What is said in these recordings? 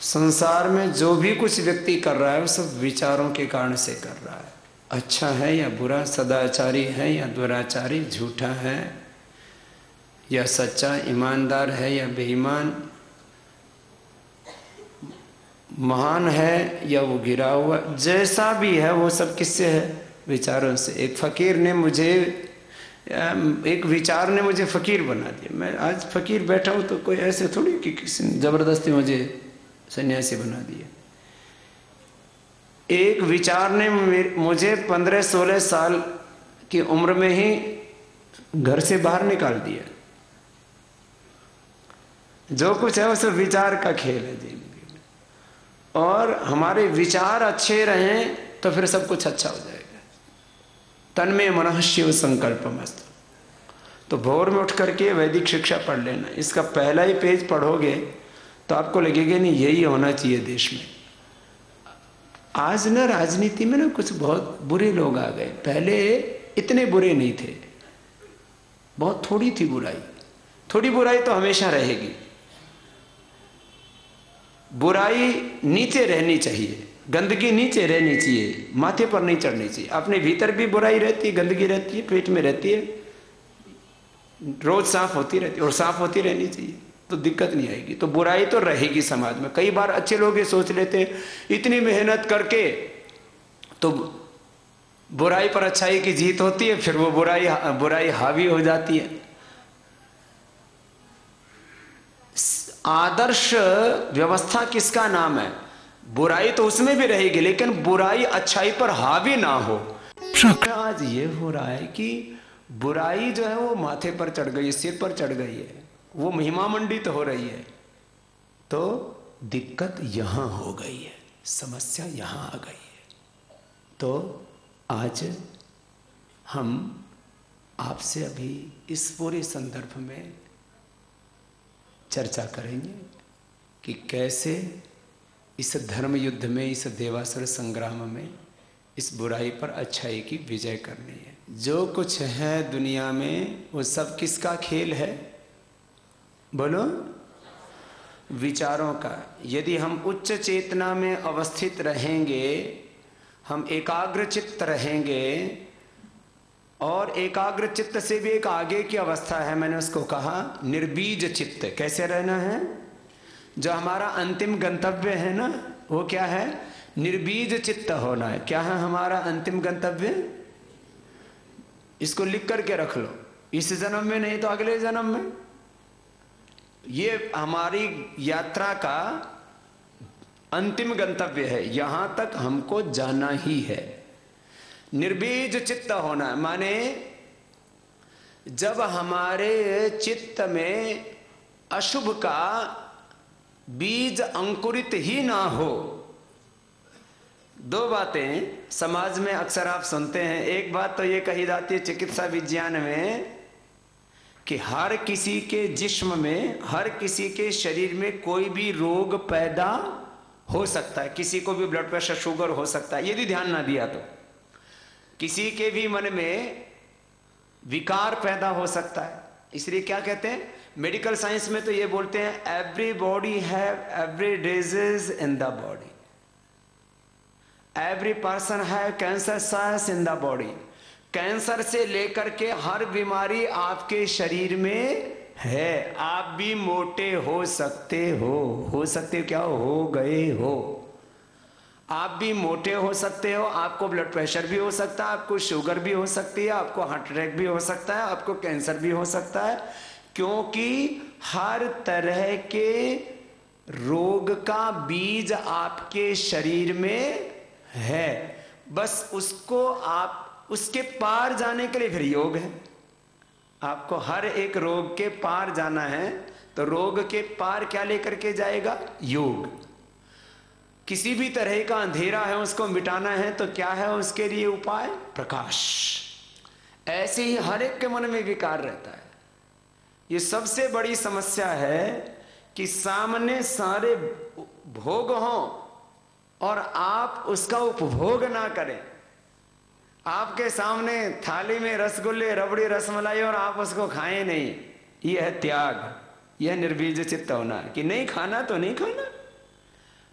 संसार में जो भी कुछ व्यक्ति कर रहा है वो सब विचारों के कारण से कर रहा है। अच्छा है या बुरा, सदाचारी है या दुराचारी, झूठा है या सच्चा, ईमानदार है या बेईमान, महान है या वो गिरा हुआ, जैसा भी है वो सब किससे है? विचारों से। एक फकीर ने मुझे, एक विचार ने मुझे फकीर बना दिया। मैं आज फकीर बैठा हूँ तो कोई ऐसे थोड़ी कि किसी ने जबरदस्ती मुझे सन्यासी बना दिया। एक विचार ने मुझे 15-16 साल की उम्र में ही घर से बाहर निकाल दिया। जो कुछ है वो सब विचार का खेल है जिंदगी में, और हमारे विचार अच्छे रहें तो फिर सब कुछ अच्छा हो जाएगा। तन्मे मनः शिव संकल्पमस्तु। तो भोर में उठ करके वैदिक शिक्षा पढ़ लेना। इसका पहला ही पेज पढ़ोगे तो आपको लगेगा नहीं यही होना चाहिए देश में। आज ना राजनीति में ना कुछ बहुत बुरे लोग आ गए, पहले इतने बुरे नहीं थे, बहुत थोड़ी थी बुराई। थोड़ी बुराई तो हमेशा रहेगी। बुराई नीचे रहनी चाहिए, गंदगी नीचे रहनी चाहिए, माथे पर नहीं चढ़नी चाहिए। अपने भीतर भी बुराई रहती है, गंदगी रहती है, पेट में रहती है, रोज साफ होती रहती है और साफ होती रहनी चाहिए, तो दिक्कत नहीं आएगी। तो बुराई तो रहेगी समाज में। कई बार अच्छे लोग ये सोच लेते इतनी मेहनत करके तो बुराई पर अच्छाई की जीत होती है, फिर वो बुराई हावी हो जाती है। आदर्श व्यवस्था किसका नाम है? बुराई तो उसमें भी रहेगी, लेकिन बुराई अच्छाई पर हावी ना हो। आज ये हो रहा है कि बुराई जो है वो माथे पर चढ़ गई है, सिर पर चढ़ गई है, वो महिमा मंडित हो रही है। तो दिक्कत यहां हो गई है, समस्या यहां आ गई है। तो आज हम आपसे अभी इस पूरे संदर्भ में चर्चा करेंगे कि कैसे इस धर्म युद्ध में, इस देवासुर संग्राम में इस बुराई पर अच्छाई की विजय करनी है। जो कुछ है दुनिया में वो सब किसका खेल है? बोलो, विचारों का। यदि हम उच्च चेतना में अवस्थित रहेंगे, हम एकाग्र चित्त रहेंगे, और एकाग्र चित्त से भी एक आगे की अवस्था है, मैंने उसको कहा निर्बीज चित्त। कैसे रहना है? जो हमारा अंतिम गंतव्य है ना, वो क्या है? निर्बीज चित्त होना है। क्या है हमारा अंतिम गंतव्य? इसको लिख करके रख लो, इस जन्म में नहीं तो अगले जन्म में। ये हमारी यात्रा का अंतिम गंतव्य है, यहां तक हमको जाना ही है। निर्बीज चित्त होना माने जब हमारे चित्त में अशुभ का बीज अंकुरित ही ना हो। दो बातें समाज में अक्सर आप सुनते हैं। एक बात तो ये कही जाती है चिकित्सा विज्ञान में कि हर किसी के जिस्म में, हर किसी के शरीर में कोई भी रोग पैदा हो सकता है। किसी को भी ब्लड प्रेशर, शुगर हो सकता है, यदि ध्यान ना दिया तो। किसी के भी मन में विकार पैदा हो सकता है। इसलिए क्या कहते हैं मेडिकल साइंस में, तो ये बोलते हैं every body have every disease in the body, every person have cancer cells in the body. Cancer से लेकर के हर बीमारी आपके शरीर में है। आप भी मोटे हो सकते हो सकते हो, क्या हो गए हो। आप भी मोटे हो सकते हो, आपको ब्लड प्रेशर भी हो सकता है, आपको शुगर भी हो सकती है, आपको हार्ट अटैक भी हो सकता है, आपको कैंसर भी हो सकता है, क्योंकि हर तरह के रोग का बीज आपके शरीर में है। बस उसको आप, उसके पार जाने के लिए फिर योग है। आपको हर एक रोग के पार जाना है, तो रोग के पार क्या लेकर के जाएगा? योग। किसी भी तरह का अंधेरा है उसको मिटाना है, तो क्या है उसके लिए उपाय? प्रकाश। ऐसे ही हर एक के मन में विकार रहता है। ये सबसे बड़ी समस्या है कि सामने सारे भोग हों और आप उसका उपभोग ना करें। आपके सामने थाली में रसगुल्ले, रबड़ी, रसमलाई और आप उसको खाएं नहीं। यह है त्याग, यह निर्बीज चित्त होना कि नहीं खाना तो नहीं खाना।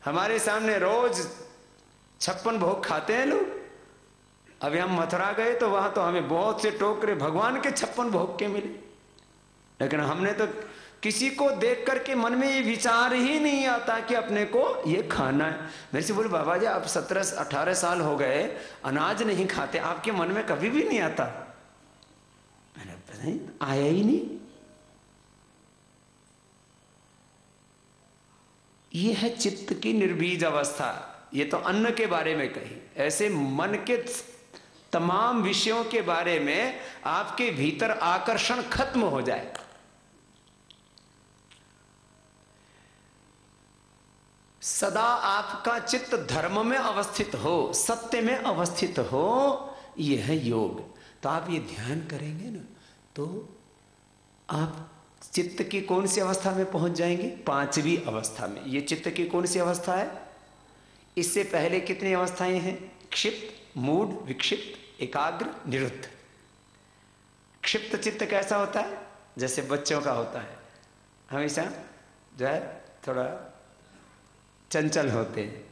हमारे सामने रोज 56 भोग खाते हैं लोग। अभी हम मथुरा गए तो वहां तो हमें बहुत से टोकरे भगवान के 56 भोग के मिले, लेकिन हमने तो किसी को देख करके मन में ये विचार ही नहीं आता कि अपने को ये खाना है। मेरे से बोले बाबा जी आप 17-18 साल हो गए अनाज नहीं खाते, आपके मन में कभी भी नहीं आता? मैंने आया ही नहीं। ये है चित्त की निर्बीज अवस्था। ये तो अन्न के बारे में कही, ऐसे मन के तमाम विषयों के बारे में आपके भीतर आकर्षण खत्म हो जाए। सदा आपका चित्त धर्म में अवस्थित हो, सत्य में अवस्थित हो, यह है योग। तो आप ये ध्यान करेंगे ना तो आप चित्त की कौन सी अवस्था में पहुंच जाएंगे? 5वीं अवस्था में। ये चित्त की कौन सी अवस्था है? इससे पहले कितनी अवस्थाएं हैं? क्षिप्त, मूढ़, विक्षिप्त, एकाग्र, निरुद्ध। क्षिप्त चित्त कैसा होता है? जैसे बच्चों का होता है, हमेशा जो है थोड़ा चंचल होते हैं।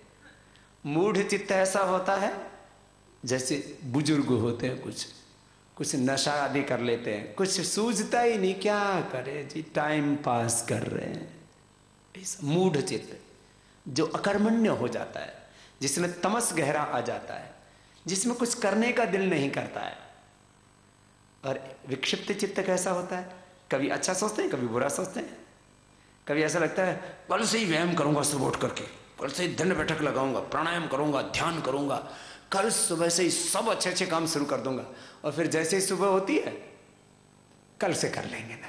मूढ़ चित्त ऐसा होता है जैसे बुजुर्ग होते हैं, कुछ नशा आदि कर लेते हैं, कुछ सूझता ही नहीं, क्या करे जी, टाइम पास कर रहे हैं। मूढ़ चित्त जो अकर्मण्य हो जाता है, जिसमें तमस गहरा आ जाता है, जिसमें कुछ करने का दिल नहीं करता है। और विक्षिप्त चित्त कैसा होता है? कभी अच्छा सोचते हैं, कभी बुरा सोचते हैं। कभी ऐसा लगता है कल से ही व्यायाम करूंगा, सुबह उठ करके कल से ही दंड बैठक लगाऊंगा, प्राणायाम करूंगा, ध्यान करूंगा, कल सुबह से ही सब अच्छे अच्छे काम शुरू कर दूंगा। और फिर जैसे ही सुबह होती है, कल से कर लेंगे ना,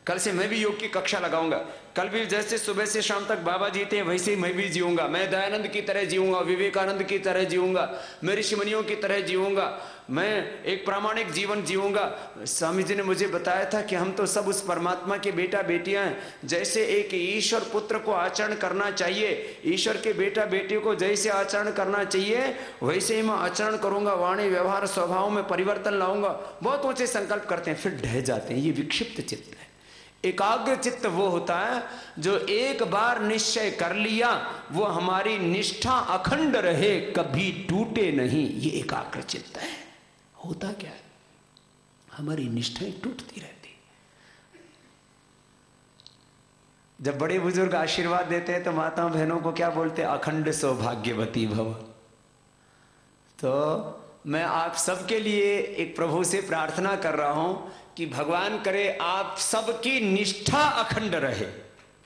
कल से मैं भी योग की कक्षा लगाऊंगा, कल भी जैसे सुबह से शाम तक बाबा जीते हैं वैसे ही मैं भी जीऊंगा, मैं दयानंद की तरह जीऊंगा, विवेकानंद की तरह जीऊंगा, मैं ऋषि मुनियों की तरह जीऊंगा, मैं एक प्रामाणिक जीवन जीऊंगा। स्वामी जी ने मुझे बताया था कि हम तो सब उस परमात्मा के बेटा बेटियां हैं। जैसे एक ईश्वर पुत्र को आचरण करना चाहिए, ईश्वर के बेटा बेटियों को जैसे आचरण करना चाहिए वैसे ही मैं आचरण करूंगा, वाणी व्यवहार स्वभाव में परिवर्तन लाऊंगा। बहुत ऊंचे संकल्प करते हैं, फिर ढह जाते हैं। ये विक्षिप्त चित्त है। एकाग्र चित्त वो होता है जो एक बार निश्चय कर लिया, वो हमारी निष्ठा अखंड रहे, कभी टूटे नहीं। ये एकाग्र चित्त है। होता क्या है, हमारी निष्ठाएं टूटती रहती। जब बड़े बुजुर्ग आशीर्वाद देते हैं तो माताओं बहनों को क्या बोलते हैं? अखंड सौभाग्यवती भव। तो मैं आप सबके लिए एक प्रभु से प्रार्थना कर रहा हूं कि भगवान करे आप सबकी निष्ठा अखंड रहे।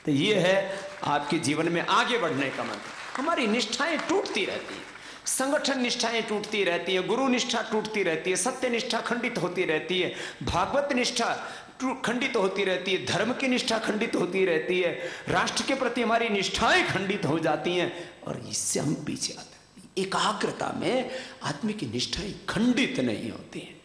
तो ये है आपके जीवन में आगे बढ़ने का मंत्र। हमारी निष्ठाएं टूटती रहती है, संगठन निष्ठाएं टूटती रहती है, गुरु निष्ठा टूटती रहती है, सत्य निष्ठा खंडित होती रहती है, भागवत निष्ठा खंडित होती रहती है, धर्म की निष्ठा खंडित होती रहती है, राष्ट्र के प्रति हमारी निष्ठाएं खंडित हो जाती हैं और इससे हम पीछे आते हैं। एकाग्रता में आदमी की निष्ठाएं खंडित नहीं होती हैं।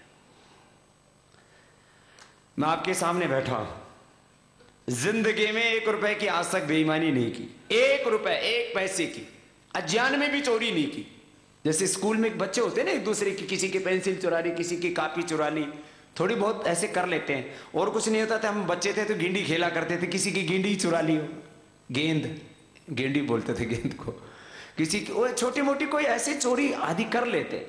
मैं आपके सामने बैठा हूं, जिंदगी में 1 रुपए की आज तक बेईमानी नहीं की, 1 रुपए 1 पैसे की, अज्ञान में भी चोरी नहीं की। जैसे स्कूल में बच्चे होते हैं ना, एक दूसरे की, किसी की पेंसिल चुरा ली, किसी की कॉपी चुरा ली, थोड़ी बहुत ऐसे कर लेते हैं। और कुछ नहीं होता था, हम बच्चे थे तो गिंडी खेला करते थे, किसी की गिंडी चुरा ली हो, गेंडी बोलते थे गेंद को, किसी की वो छोटी मोटी कोई ऐसी चोरी आदि कर लेते।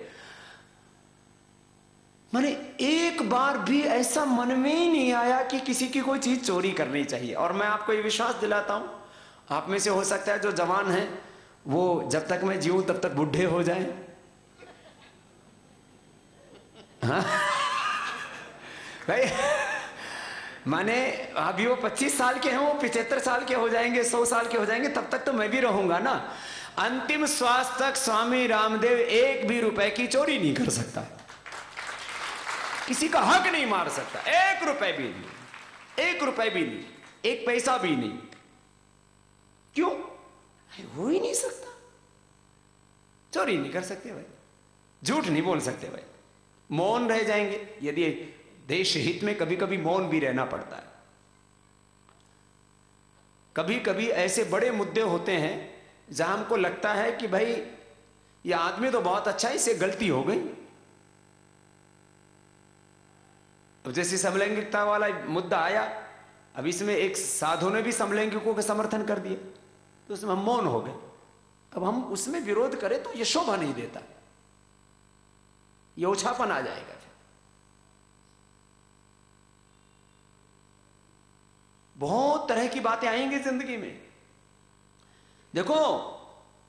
माने एक बार भी ऐसा मन में ही नहीं आया कि किसी की कोई चीज चोरी करनी चाहिए। और मैं आपको ये विश्वास दिलाता हूं, आप में से हो सकता है जो जवान हैं वो जब तक मैं जीऊं तब तक बूढ़े हो जाएं। हाँ भाई, माने अभी वो 25 साल के हैं, वो 75 साल के हो जाएंगे, 100 साल के हो जाएंगे, तब तक तो मैं भी रहूंगा ना। अंतिम श्वास तक स्वामी रामदेव 1 भी रुपए की चोरी नहीं कर सकता, किसी का हक नहीं मार सकता, 1 रुपए भी नहीं, 1 रुपए भी नहीं, 1 पैसा भी नहीं। क्यों? हो ही नहीं सकता। चोरी नहीं कर सकते भाई, झूठ नहीं बोल सकते भाई, मौन रह जाएंगे। यदि देश हित में कभी कभी मौन भी रहना पड़ता है। कभी कभी ऐसे बड़े मुद्दे होते हैं जहां हमको लगता है कि भाई ये आदमी तो बहुत अच्छा है, इससे गलती हो गई। तो जैसे समलैंगिकता वाला मुद्दा आया अब इसमें एक साधु ने भी समलैंगिकों का समर्थन कर दिया, तो उसमें हम मौन हो गए। अब हम उसमें विरोध करें तो ये शोभा नहीं देता, ये ओछापन आ जाएगा। बहुत तरह की बातें आएंगी जिंदगी में। देखो,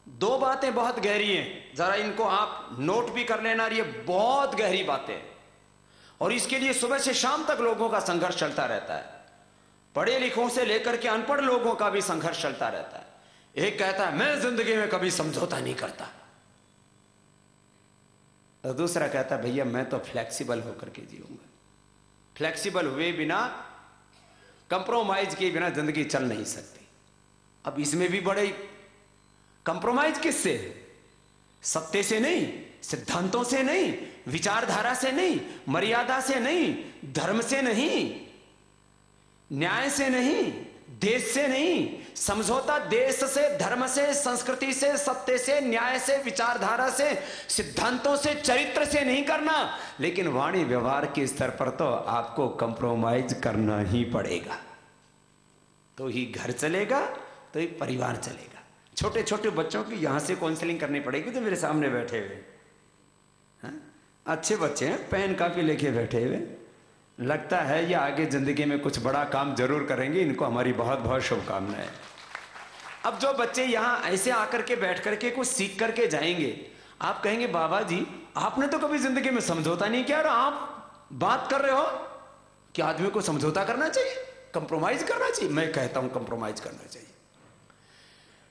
दो बातें बहुत गहरी हैं, जरा इनको आप नोट भी कर लेना। ये बहुत गहरी बातें, और इसके लिए सुबह से शाम तक लोगों का संघर्ष चलता रहता है। पढ़े लिखों से लेकर के अनपढ़ लोगों का भी संघर्ष चलता रहता है। एक कहता है मैं जिंदगी में कभी समझौता नहीं करता, तो दूसरा कहता है भैया मैं तो फ्लेक्सिबल होकर के जीऊंगा। फ्लेक्सिबल हुए बिना, कंप्रोमाइज किए बिना जिंदगी चल नहीं सकती। अब इसमें भी बड़े कंप्रोमाइज किससे? सत्य से नहीं, सिद्धांतों से नहीं, विचारधारा से नहीं, मर्यादा से नहीं, धर्म से नहीं, न्याय से नहीं, देश से नहीं। समझौता देश से, धर्म से, संस्कृति से, सत्य से, न्याय से, विचारधारा से, सिद्धांतों से, चरित्र से नहीं करना, लेकिन वाणी व्यवहार के स्तर पर तो आपको कंप्रोमाइज करना ही पड़ेगा। तो ही घर चलेगा, तो ही परिवार चलेगा। छोटे छोटे बच्चों की यहां से काउंसलिंग करनी पड़ेगी। तो मेरे सामने बैठे हुए अच्छे बच्चे हैं, पेन कापी लेके बैठे हुए, लगता है ये आगे जिंदगी में कुछ बड़ा काम जरूर करेंगे। इनको हमारी बहुत बहुत शुभकामनाएं। अब जो बच्चे यहाँ ऐसे आकर के बैठ करके कुछ सीख करके जाएंगे, आप कहेंगे बाबा जी आपने तो कभी जिंदगी में समझौता नहीं किया और आप बात कर रहे हो कि आदमी को समझौता करना चाहिए, कंप्रोमाइज करना चाहिए। मैं कहता हूं कंप्रोमाइज करना चाहिए।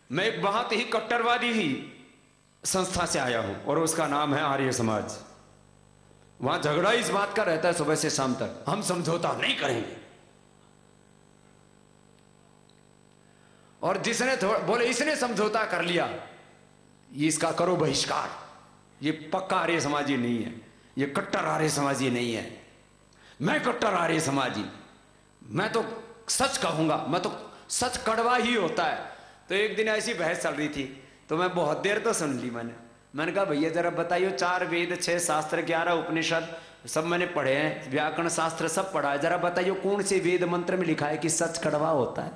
मैं एक बहुत ही कट्टरवादी ही संस्था से आया हूं और उसका नाम है आर्य समाज। वहां झगड़ा इस बात का रहता है सुबह से शाम तक, हम समझौता नहीं करेंगे। और जिसने बोले इसने समझौता कर लिया, ये इसका करो बहिष्कार। ये पक्का आर्य समाजी नहीं है, ये कट्टर आर्य समाजी नहीं है। मैं कट्टर आर्य समाजी, मैं तो सच कहूंगा, मैं तो सच कड़वा ही होता है। तो एक दिन ऐसी बहस चल रही थी, तो मैं बहुत देर तो सुन ली। मैंने कहा भैया जरा बताइए, 4 वेद 6 शास्त्र 11 उपनिषद सब मैंने पढ़े हैं, व्याकरण शास्त्र सब पढ़ा है, जरा बताइए कौन से वेद मंत्र में लिखा है कि सच कड़वा होता है?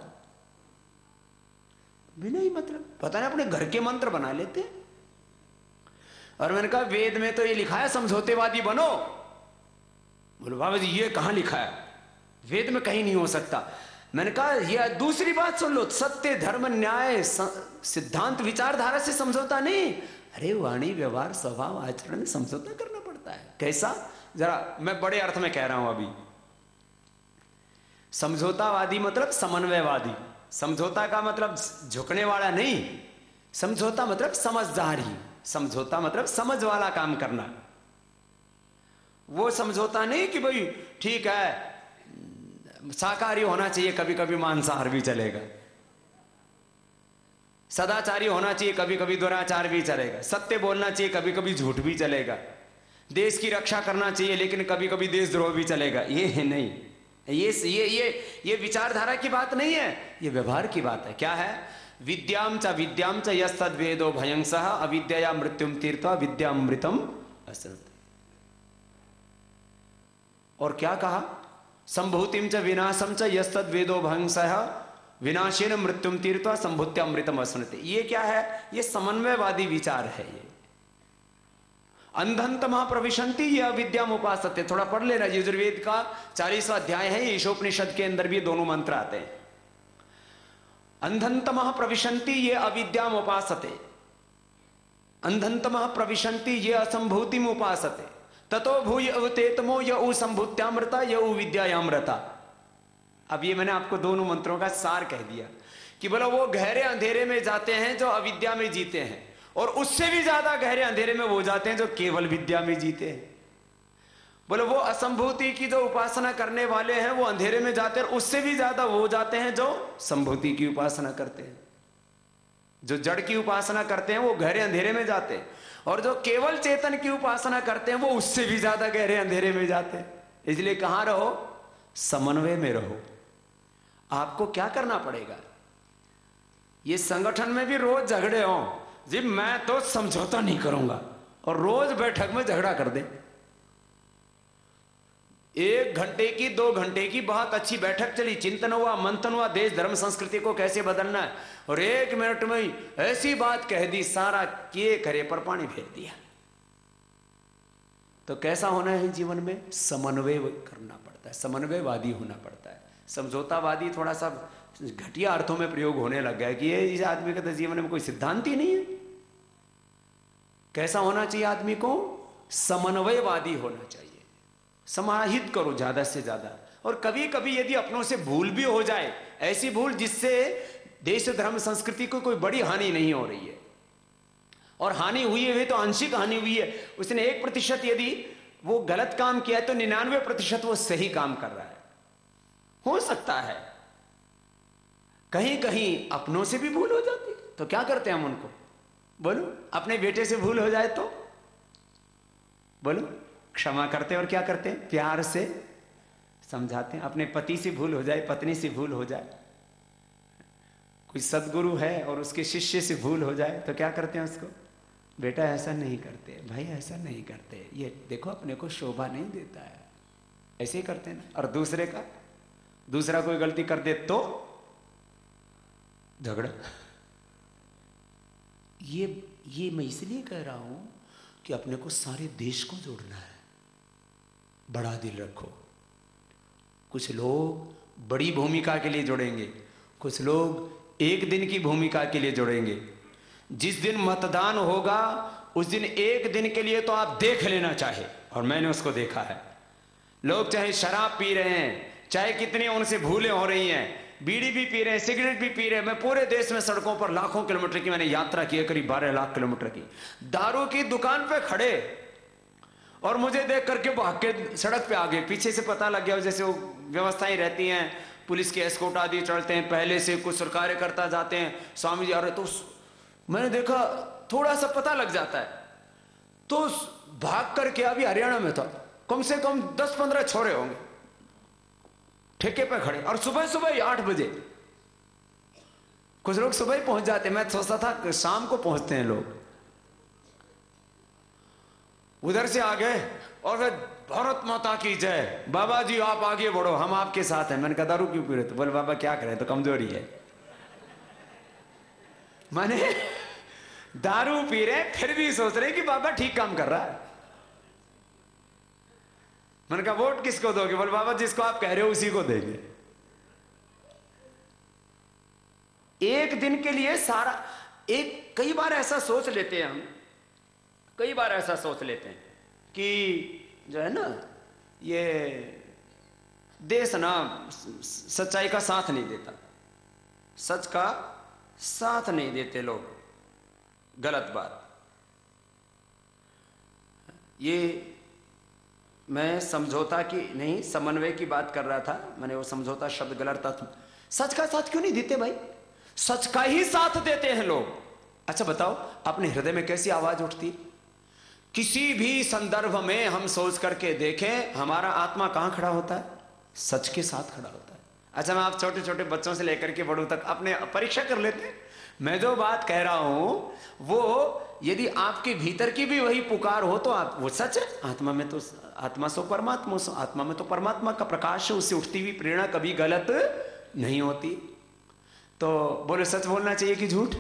बिना ही मतलब पता नहीं, अपने घर के मंत्र बना लेते हैं। और मैंने कहा वेद में तो ये लिखा है समझौतेवादी बनो। बोले बाबा जी ये कहां लिखा है? वेद में कहीं नहीं हो सकता। मैंने कहा ये दूसरी बात सुन लो, सत्य धर्म न्याय सिद्धांत विचारधारा से समझौता नहीं। अरे वाणी व्यवहार स्वभाव आचरण में समझौता करना पड़ता है। कैसा? जरा मैं बड़े अर्थ में कह रहा हूं अभी। समझौतावादी मतलब समन्वयवादी। समझौता का मतलब झुकने वाला नहीं, समझौता मतलब समझदारी, समझौता मतलब समझ वाला काम करना। वो समझौता नहीं कि भाई ठीक है शाकाहारी होना चाहिए, कभी कभी मांसाहार भी चलेगा, सदाचारी होना चाहिए, कभी कभी दुराचार भी चलेगा, सत्य बोलना चाहिए, कभी कभी झूठ भी चलेगा, देश की रक्षा करना चाहिए लेकिन कभी कभी देशद्रोह भी चलेगा। ये है नहीं, ये विचारधारा की बात नहीं है, ये व्यवहार की बात है। क्या है? विद्याम च यस्तद्वेदो भयंसः अविद्यया मृत्युम तीर्त्वा विद्यामृतम असृत। और क्या कहा? संभूतिम च विनाशम च यस्तद्वेदो भयंसः विनाशेन मृत्युम तीर्त्वा संभूत्यामृतम असृत। ये क्या है? ये समन्वयवादी विचार है। ये अंधंतमः प्रविशन्ति ये अविद्याम उपासते। थोड़ा पढ़ लेना, यजुर्वेद का 40वां अध्याय है, ईशोपनिषद के अंदर भी दोनों मंत्र आते हैं। अंधंतमः प्रविशन्ति ये अविद्याम उपासते, अंधंतमः प्रविशन्ति ये असंभूतिम उपासते, ततो भूय अवतेतमो य संभूत्यामृता य विद्यायामृता। अब ये मैंने आपको दोनों मंत्रों का सार कह दिया कि बोला वो गहरे अंधेरे में जाते हैं जो अविद्या में जीते हैं, और उससे भी ज्यादा गहरे अंधेरे में वो जाते हैं जो केवल विद्या में जीते हैं। बोले वो असंभूति की जो उपासना करने वाले हैं वो अंधेरे में जाते हैं, उससे भी ज्यादा वो जाते हैं जो संभूति की उपासना करते हैं। जो जड़ की उपासना करते हैं वो गहरे अंधेरे में जाते हैं, और जो केवल चेतन की उपासना करते हैं वो उससे भी ज्यादा गहरे अंधेरे में जाते हैं। इसलिए कहां रहो? समन्वय में रहो। आपको क्या करना पड़ेगा? ये संगठन में भी रोज झगड़े हो जी, मैं तो समझौता नहीं करूंगा, और रोज बैठक में झगड़ा कर दे। 1 घंटे की 2 घंटे की बहुत अच्छी बैठक चली, चिंतन हुआ, मंथन हुआ, देश धर्म संस्कृति को कैसे बदलना है, और 1 मिनट में ही ऐसी बात कह दी, सारा किए करे पर पानी फेर दिया। तो कैसा होना है जीवन में? समन्वय करना पड़ता है, समन्वयवादी होना पड़ता है। समझौतावादी थोड़ा सा घटिया अर्थों में प्रयोग होने लग गया कि ये इस आदमी का तो जीवन में कोई सिद्धांत ही नहीं है। कैसा होना चाहिए आदमी को? समन्वयवादी होना चाहिए। समाहित करो ज्यादा से ज्यादा, और कभी कभी यदि अपनों से भूल भी हो जाए, ऐसी भूल जिससे देश धर्म संस्कृति को कोई बड़ी हानि नहीं हो रही है, और हानि हुई है तो आंशिक हानि हुई है, उसने 1% यदि वो गलत काम किया है तो 99% वो सही काम कर रहा है। हो सकता है कहीं कहीं अपनों से भी भूल हो जाती, तो क्या करते हैं हम उनको? बोलो, अपने बेटे से भूल हो जाए तो बोलो क्षमा करते हैं, और क्या करते हैं? प्यार से समझाते हैं। अपने पति से भूल हो जाए, पत्नी से भूल हो जाए, कोई सदगुरु है और उसके शिष्य से भूल हो जाए तो क्या करते हैं उसको? बेटा ऐसा नहीं करते, भाई ऐसा नहीं करते, ये देखो अपने को शोभा नहीं देता है, ऐसे ही करते हैं ना। और दूसरा कोई गलती कर दे तो झगड़ा। ये मैं इसलिए कह रहा हूं कि अपने को सारे देश को जोड़ना है। बड़ा दिल रखो। कुछ लोग बड़ी भूमिका के लिए जुड़ेंगे, कुछ लोग 1 दिन की भूमिका के लिए जुड़ेंगे। जिस दिन मतदान होगा उस दिन 1 दिन के लिए तो आप देख लेना चाहे, और मैंने उसको देखा है। लोग चाहे शराब पी रहे हैं, चाहे कितनी उनसे भूलें हो रही हैं, बीड़ी भी पी रहे हैं, सिगरेट भी पी रहे हैं। मैं पूरे देश में सड़कों पर लाखों किलोमीटर की मैंने यात्रा की है, करीब 12 लाख किलोमीटर की। दारू की दुकान पे खड़े और मुझे देख करके भाग के सड़क पे आ गए। पीछे से पता लग गया, जैसे वो व्यवस्थाएं रहती हैं, पुलिस के एस्कॉर्ट आदि चढ़ते हैं, पहले से कुछ कार्यकर्ता जाते हैं, स्वामी जी आ रहे, तो मैंने देखा थोड़ा सा पता लग जाता है, तो भाग करके, अभी हरियाणा में था, कम से कम 10-15 छोरे होंगे ठेके पे खड़े, और सुबह ही 8 बजे। कुछ लोग सुबह ही पहुंच जाते, मैं सोचता था शाम को पहुंचते हैं लोग। उधर से आ गए और फिर भारत माता की जय, बाबा जी आप आगे बढ़ो, हम आपके साथ हैं। मैंने कहा दारू क्यों पी रहे? तो बोले बाबा क्या करें, तो कमजोरी है। माने दारू पी रहे फिर भी सोच रहे कि बाबा ठीक काम कर रहा है। मैंने कहा वोट किसको दोगे? बोले बाबा जिसको आप कह रहे हो उसी को देंगे। 1 दिन के लिए सारा कई बार ऐसा सोच लेते हैं हम, कई बार ऐसा सोच लेते हैं कि जो है ना, ये देश ना सच्चाई का साथ नहीं देता, सच का साथ नहीं देते लोग। गलत बात। ये मैं समझौता की नहीं, समन्वय की बात कर रहा था। मैंने वो समझौता शब्द गलत था। सच का साथ क्यों नहीं देते भाई? सच का ही साथ देते हैं लोग। अच्छा बताओ, अपने हृदय में कैसी आवाज उठती? किसी भी संदर्भ में हम सोच करके देखें, हमारा आत्मा कहां खड़ा होता है? सच के साथ खड़ा होता है। अच्छा, मैं आप छोटे छोटे बच्चों से लेकर के बड़ों तक अपने परीक्षा कर लेते हैं। मैं जो बात कह रहा हूं वो यदि आपके भीतर की भी वही पुकार हो तो आप, वो सच है। आत्मा में तो आत्मा सो परमात्मा सो, आत्मा में तो परमात्मा का प्रकाश है, उससे उठती हुई प्रेरणा कभी गलत नहीं होती। तो बोले सच बोलना चाहिए कि झूठ?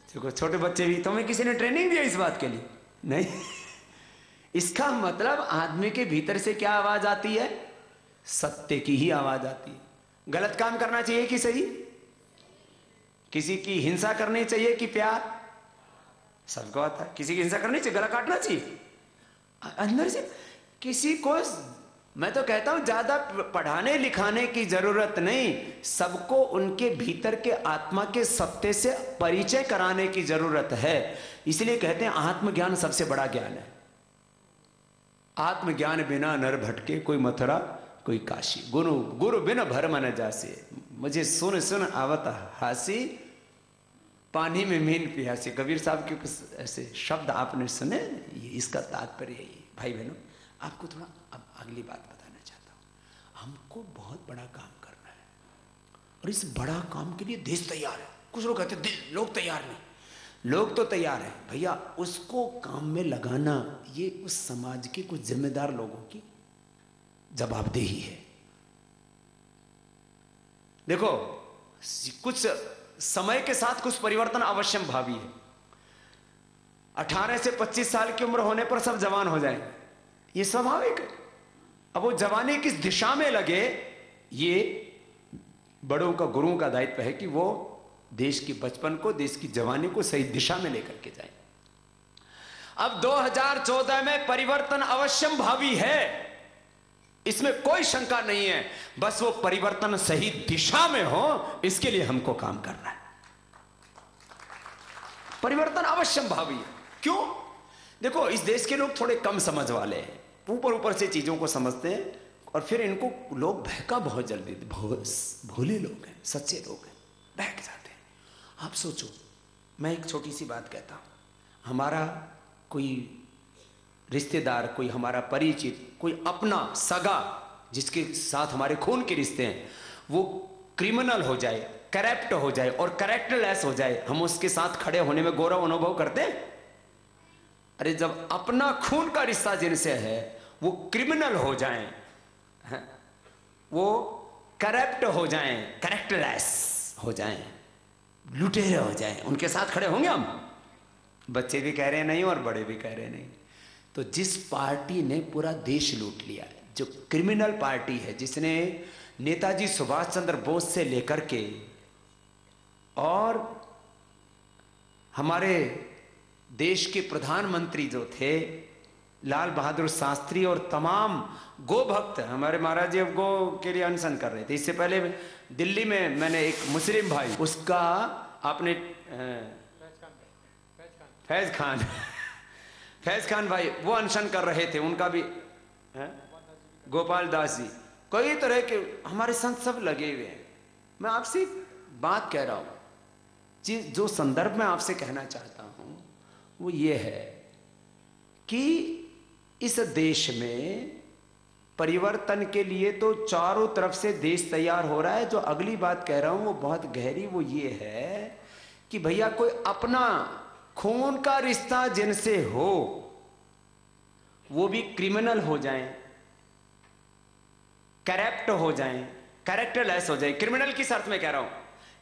देखो छोटे बच्चे भी, तुम्हें किसी ने ट्रेनिंग दिया इस बात के लिए? नहीं। इसका मतलब आदमी के भीतर से क्या आवाज आती है? सत्य की ही आवाज आती है। गलत काम करना चाहिए कि सही? किसी की हिंसा करनी चाहिए कि प्यार? सबको आता है। किसी की हिंसा करनी चाहिए, गला काटना चाहिए अंदर से किसी को। मैं तो कहता हूं ज्यादा पढ़ाने लिखाने की जरूरत नहीं, सबको उनके भीतर के आत्मा के सत्य से परिचय कराने की जरूरत है। इसलिए कहते हैं आत्मज्ञान सबसे बड़ा ज्ञान है। आत्मज्ञान बिना नर भटके, कोई मथुरा कोई काशी, गुरु बिन भरम न जासे, मुझे सुन सुन आवत हासी, पानी में मीन प्यासी। कबीर साहब के कुछ ऐसे शब्द आपने सुने, ये इसका तात्पर्य है। भाई बहनों, आपको थोड़ा अब अगली बात बताना चाहता हूं। हमको बहुत बड़ा काम करना है, और इस बड़ा काम के लिए देश तैयार है। कुछ लोग कहते हैं लोग तैयार नहीं। लोग तो तैयार है भैया, उसको काम में लगाना ये उस समाज के कुछ जिम्मेदार लोगों की जवाबदेही है। देखो, कुछ समय के साथ कुछ परिवर्तन अवश्यम भावी है। 18 से 25 साल की उम्र होने पर सब जवान हो जाएंगे, ये स्वाभाविक है। अब वो जवानी किस दिशा में लगे, ये बड़ों का, गुरुओं का दायित्व है कि वो देश की बचपन को, देश की जवानी को सही दिशा में लेकर के जाए। अब 2014 में परिवर्तन अवश्यम भावी है, इसमें कोई शंका नहीं है। बस वो परिवर्तन सही दिशा में हो, इसके लिए हमको काम करना है। परिवर्तन अवश्यम भावी है। क्यों? देखो, इस देश के लोग थोड़े कम समझ वाले हैं, ऊपर ऊपर से चीजों को समझते हैं और फिर इनको लोग बहका बहुत जल्दी, भोले लोग हैं, सच्चे लोग हैं, बहक जाते हैं। आप सोचो, मैं एक छोटी सी बात कहता हूं, हमारा कोई रिश्तेदार, कोई हमारा परिचित, कोई अपना सगा जिसके साथ हमारे खून के रिश्ते हैं, वो क्रिमिनल हो जाए, करप्ट हो जाए और कैरेक्टरलेस हो जाए, हम उसके साथ खड़े होने में गौरव अनुभव करते हैं? अरे जब अपना खून का रिश्ता जिनसे है वो क्रिमिनल हो जाएं, वो करप्ट हो जाएं, कैरेक्टरलेस हो जाएं, लुटेरे हो जाएं, उनके साथ खड़े होंगे हम? बच्चे भी कह रहे हैं नहीं और बड़े भी कह रहे हैं नहीं। तो जिस पार्टी ने पूरा देश लूट लिया, जो क्रिमिनल पार्टी है, जिसने नेताजी सुभाष चंद्र बोस से लेकर के और हमारे देश के प्रधानमंत्री जो थे लाल बहादुर शास्त्री और तमाम गो भक्त, हमारे महाराज जी अब गो के लिए अनशन कर रहे थे। इससे पहले दिल्ली में मैंने एक मुस्लिम भाई, उसका आपने फैज खान भाई, वो अनशन कर रहे थे, उनका भी गोपाल दास जी, कई तरह के हमारे संत सब लगे हुए हैं। मैं आपसे बात कह रहा हूं, जो संदर्भ में आपसे कहना चाहता हूं वो ये है कि इस देश में परिवर्तन के लिए तो चारों तरफ से देश तैयार हो रहा है। जो अगली बात कह रहा हूं वो बहुत गहरी, वो ये है कि भैया कोई अपना खून का रिश्ता जिनसे हो वो भी क्रिमिनल हो जाएं, करप्ट हो जाएं, कैरेक्टरलेस हो जाए। क्रिमिनल की शर्त में कह रहा हूं।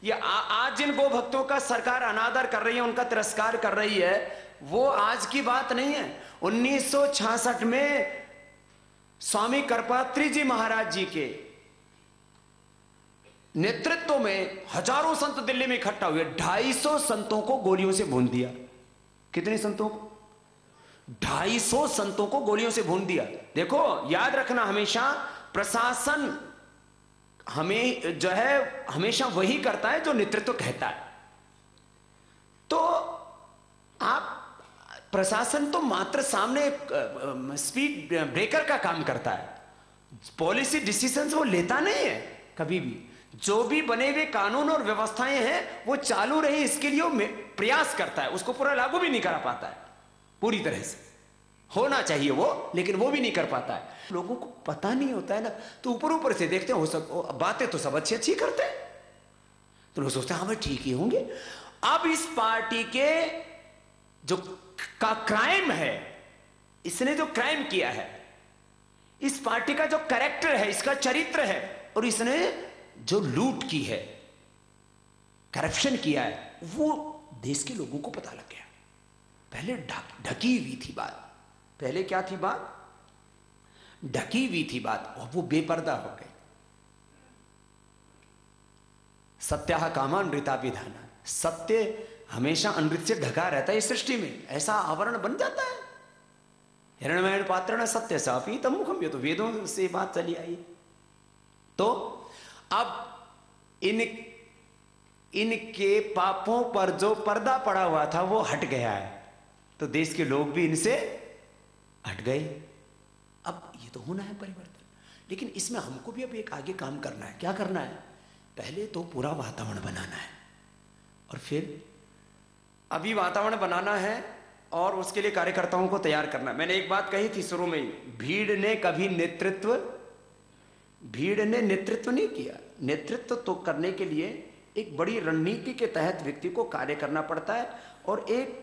ये आज जिन गो भक्तों का सरकार अनादर कर रही है, उनका तिरस्कार कर रही है, वो आज की बात नहीं है। 1966 में स्वामी करपात्री जी महाराज जी के नेतृत्व में हजारों संत दिल्ली में इकट्ठा हुए, 250 संतों को गोलियों से भून दिया। कितने संतों को? 250 संतों को गोलियों से भून दिया। देखो, याद रखना, हमेशा प्रशासन हमें जो है हमेशा वही करता है जो नेतृत्व कहता है। तो आप प्रशासन तो मात्र सामने स्पीड ब्रेकर का काम करता है, पॉलिसी डिसीजंस वो लेता नहीं है कभी भी। जो भी बने हुए कानून और व्यवस्थाएं हैं वो चालू रहे, इसके लिए वो प्रयास करता है, उसको पूरा लागू भी नहीं करा पाता है पूरी तरह से। होना चाहिए वो, लेकिन वो भी नहीं कर पाता है। लोगों को पता नहीं होता है ना, तो ऊपर ऊपर से देखते हैं, हो सब बातें तो सब अच्छी अच्छी करते हैं, तो लोग सोचते हैं हाँ भाई ठीक ही होंगे। अब इस पार्टी के जो का क्राइम है, इसने जो क्राइम किया है, इस पार्टी का जो कैरेक्टर है, इसका चरित्र है, और इसने जो लूट की है, करप्शन किया है, वो देश के लोगों को पता लग गया। पहले ढकी हुई थी बात, पहले क्या थी बात? ढकी हुई थी बात, और वो बेपर्दा हो गई। सत्याह कामा नृता विधाना, सत्य हमेशा अनृत से ढका रहता है इस सृष्टि में, ऐसा आवरण बन जाता है। हिरण्मय पात्रण सत्य साफी तम मुखम, ये तो वेदों से बात चली आई। तो अब इनके पापों पर जो पर्दा पड़ा हुआ था वो हट गया है, तो देश के लोग भी इनसे हट गए। अब ये तो होना है परिवर्तन, लेकिन इसमें हमको भी अब एक आगे काम करना है। क्या करना है? पहले तो पूरा वातावरण बनाना है, और फिर अभी वातावरण बनाना है और उसके लिए कार्यकर्ताओं को तैयार करना है। मैंने एक बात कही थी शुरू में ही, भीड़ ने कभी नेतृत्व नहीं किया। नेतृत्व तो करने के लिए एक बड़ी रणनीति के तहत व्यक्ति को कार्य करना पड़ता है, और एक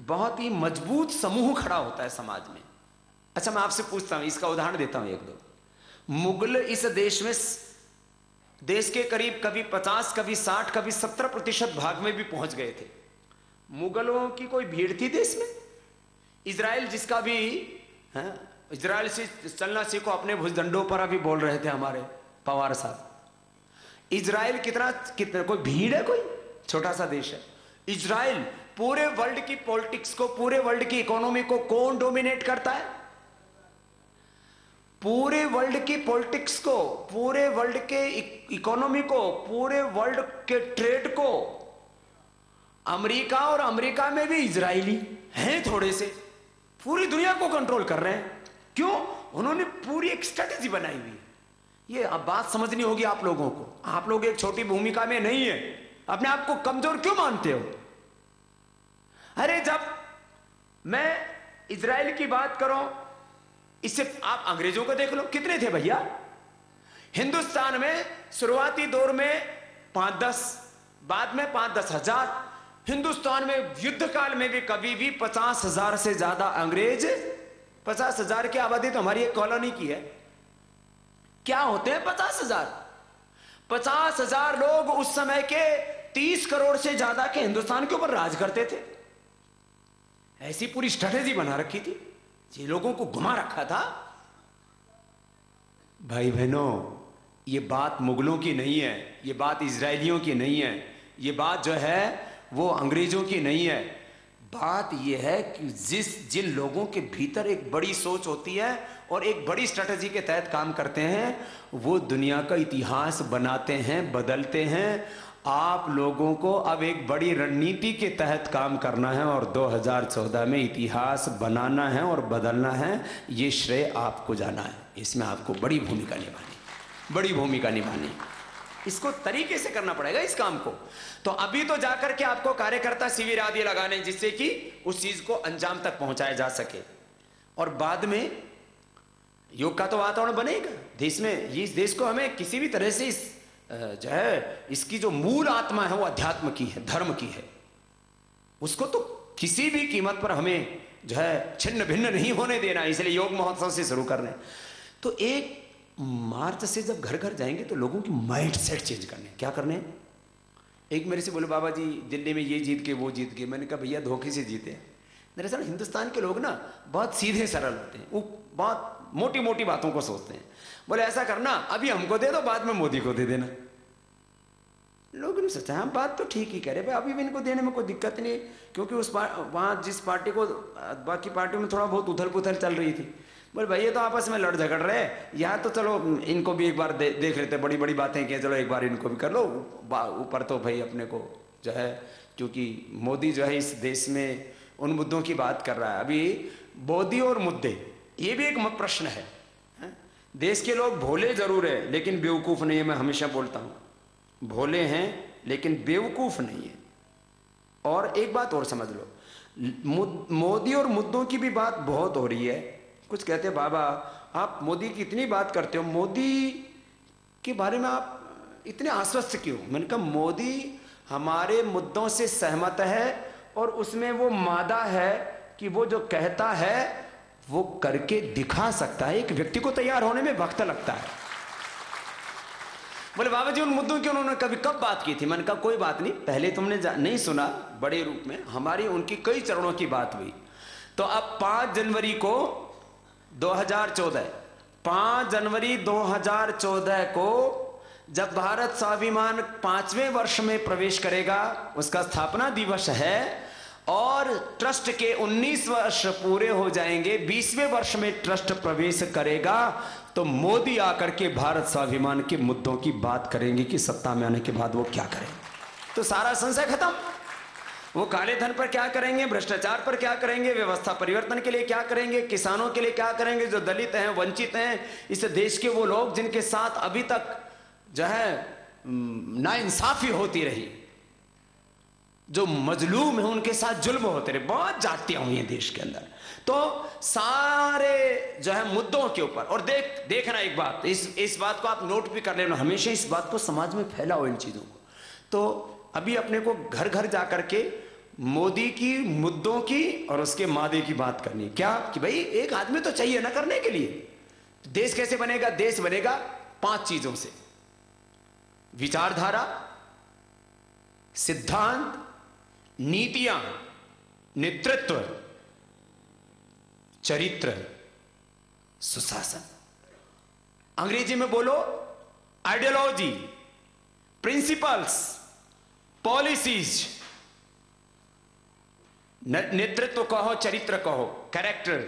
बहुत ही मजबूत समूह खड़ा होता है समाज में। अच्छा, मैं आपसे पूछता हूं, इसका उदाहरण देता हूं एक दो। मुगल इस देश में, देश के करीब कभी 50, कभी 60, कभी 70% भाग में भी पहुंच गए थे। मुगलों की कोई भीड़ थी देश में? इजराइल जिसका भी है, इजराइल से चलना सीखो अपने भुजदंडों पर, अभी बोल रहे थे हमारे पवार साहब। इजराइल कितना कोई भीड़ है? कोई छोटा सा देश है इजराइल। पूरे वर्ल्ड की पॉलिटिक्स को, पूरे वर्ल्ड की इकोनॉमी को कौन डोमिनेट करता है? पूरे वर्ल्ड की पॉलिटिक्स को, पूरे वर्ल्ड के इकोनॉमी को, पूरे वर्ल्ड के ट्रेड को अमेरिका, और अमेरिका में भी इजरायली हैं थोड़े से, पूरी दुनिया को कंट्रोल कर रहे हैं। क्यों? उन्होंने पूरी एक स्ट्रेटेजी बनाई हुई है। ये अब बात समझनी होगी आप लोगों को। आप लोग एक छोटी भूमिका में नहीं है, अपने आप को कमजोर क्यों मानते हो? अरे जब मैं इजराइल की बात करूं, इससे आप अंग्रेजों को देख लो, कितने थे भैया हिंदुस्तान में? शुरुआती दौर में 5-10, बाद में 5-10 हजार। हिंदुस्तान में युद्ध काल में भी कभी भी 50,000 से ज्यादा अंग्रेज, 50,000 की आबादी तो हमारी एक कॉलोनी की है। क्या होते हैं 50,000? 50,000 लोग उस समय के 30 करोड़ से ज्यादा के हिंदुस्तान के ऊपर राज करते थे। ऐसी पूरी स्ट्रेटेजी बना रखी थी, ये लोगों को घुमा रखा था। भाई बहनों, ये बात मुगलों की नहीं है, ये बात इजरायलियों की नहीं है, ये बात जो है वो अंग्रेजों की नहीं है। बात यह है कि जिन लोगों के भीतर एक बड़ी सोच होती है और एक बड़ी स्ट्रेटजी के तहत काम करते हैं, वो दुनिया का इतिहास बनाते हैं, बदलते हैं। आप लोगों को अब एक बड़ी रणनीति के तहत काम करना है और 2014 में इतिहास बनाना है और बदलना है। ये श्रेय आपको जाना है, इसमें आपको बड़ी भूमिका निभानी, बड़ी भूमिका निभानी। इसको तरीके से करना पड़ेगा इस काम को। तो अभी तो जाकर के आपको कार्यकर्ता शिविर आदि लगाने, जिससे कि उस चीज को अंजाम तक पहुंचाया जा सके। और बाद में योग का तो वातावरण बनेगा देश में। इस देश को हमें किसी भी तरह से इस जो है, इसकी जो मूल आत्मा है वो अध्यात्म की है, धर्म की है, उसको तो किसी भी कीमत पर हमें जो है छिन्न भिन्न नहीं होने देना। इसलिए योग महोत्सव से शुरू कर रहे हैं। तो 1 मार्च से जब घर घर जाएंगे तो लोगों की माइंड सेट चेंज करने। क्या करने? एक मेरे से बोले, बाबा जी दिल्ली में ये जीत के वो जीत गए। मैंने कहा भैया धोखे से जीते हैं। मेरे साथ हिंदुस्तान के लोग ना बहुत सीधे सरल होते हैं, वो बहुत मोटी मोटी बातों को सोचते हैं। बोले ऐसा करना, अभी हमको दे दो, बाद में मोदी को दे देना। लोगों ने सोचा हम बात तो ठीक ही कह रहे भाई, अभी भी इनको देने में कोई दिक्कत नहीं, क्योंकि उस वहाँ जिस पार्टी को, बाकी पार्टियों में थोड़ा बहुत उथल पुथल चल रही थी। बोले भाई ये तो आपस में लड़ झगड़ रहे हैं, यहाँ तो चलो इनको भी एक बार देख लेते, बड़ी बड़ी बातें किए, चलो एक बार इनको भी कर लो। ऊपर तो भाई अपने को जो है, क्योंकि मोदी जो है इस देश में उन मुद्दों की बात कर रहा है। अभी मोदी और मुद्दे, ये भी एक प्रश्न है। देश के लोग भोले जरूर है लेकिन बेवकूफ़ नहीं है। मैं हमेशा बोलता हूँ, भोले हैं लेकिन बेवकूफ़ नहीं है। और एक बात और समझ लो, मोदी और मुद्दों की भी बात बहुत हो रही है। कुछ कहते हैं बाबा आप मोदी की इतनी बात करते हो, मोदी के बारे में आप इतने आश्वस्त क्यों? मैंने कहा मोदी हमारे मुद्दों से सहमत है और उसमें वो मादा है कि वो जो कहता है वो करके दिखा सकता है। एक व्यक्ति को तैयार होने में वक्त लगता है। बोले बाबा जी उन मुद्दों की उन्होंने कब बात की थी? मैंने कहा कोई बात नहीं, पहले तुमने नहीं सुना, बड़े रूप में हमारी उनकी कई चरणों की बात हुई। तो अब 5 जनवरी को 2014, 5 जनवरी 2014 को जब भारत स्वाभिमान 5वें वर्ष में प्रवेश करेगा, उसका स्थापना दिवस है, और ट्रस्ट के 19 वर्ष पूरे हो जाएंगे, 20वें वर्ष में ट्रस्ट प्रवेश करेगा, तो मोदी आकर के भारत स्वाभिमान के मुद्दों की बात करेंगे कि सत्ता में आने के बाद वो क्या करेंगे। तो सारा संशय खत्म। वो काले धन पर क्या करेंगे, भ्रष्टाचार पर क्या करेंगे, व्यवस्था परिवर्तन के लिए क्या करेंगे, किसानों के लिए क्या करेंगे, जो दलित हैं, वंचित हैं, इस देश के वो लोग जिनके साथ अभी तक जो है नाइंसाफी होती रही, जो मजलूम है उनके साथ जुल्म होते रहे, बहुत जातियां हुई हैं देश के अंदर। तो सारे जो है मुद्दों के ऊपर, और देखना एक बात, इस बात को आप नोट भी कर लेना, हमेशा इस बात को समाज में फैलाओ इन चीजों को। तो अभी अपने को घर घर जाकर के मोदी की मुद्दों की और उसके मादे की बात करनी। क्या कि भाई एक आदमी तो चाहिए ना करने के लिए, देश कैसे बनेगा? देश बनेगा 5 चीजों से: विचारधारा, सिद्धांत, नीतियां, नेतृत्व, चरित्र, सुशासन। अंग्रेजी में बोलो आइडियोलॉजी, प्रिंसिपल्स, पॉलिसीज। नेतृत्व कहो, चरित्र कहो, कैरेक्टर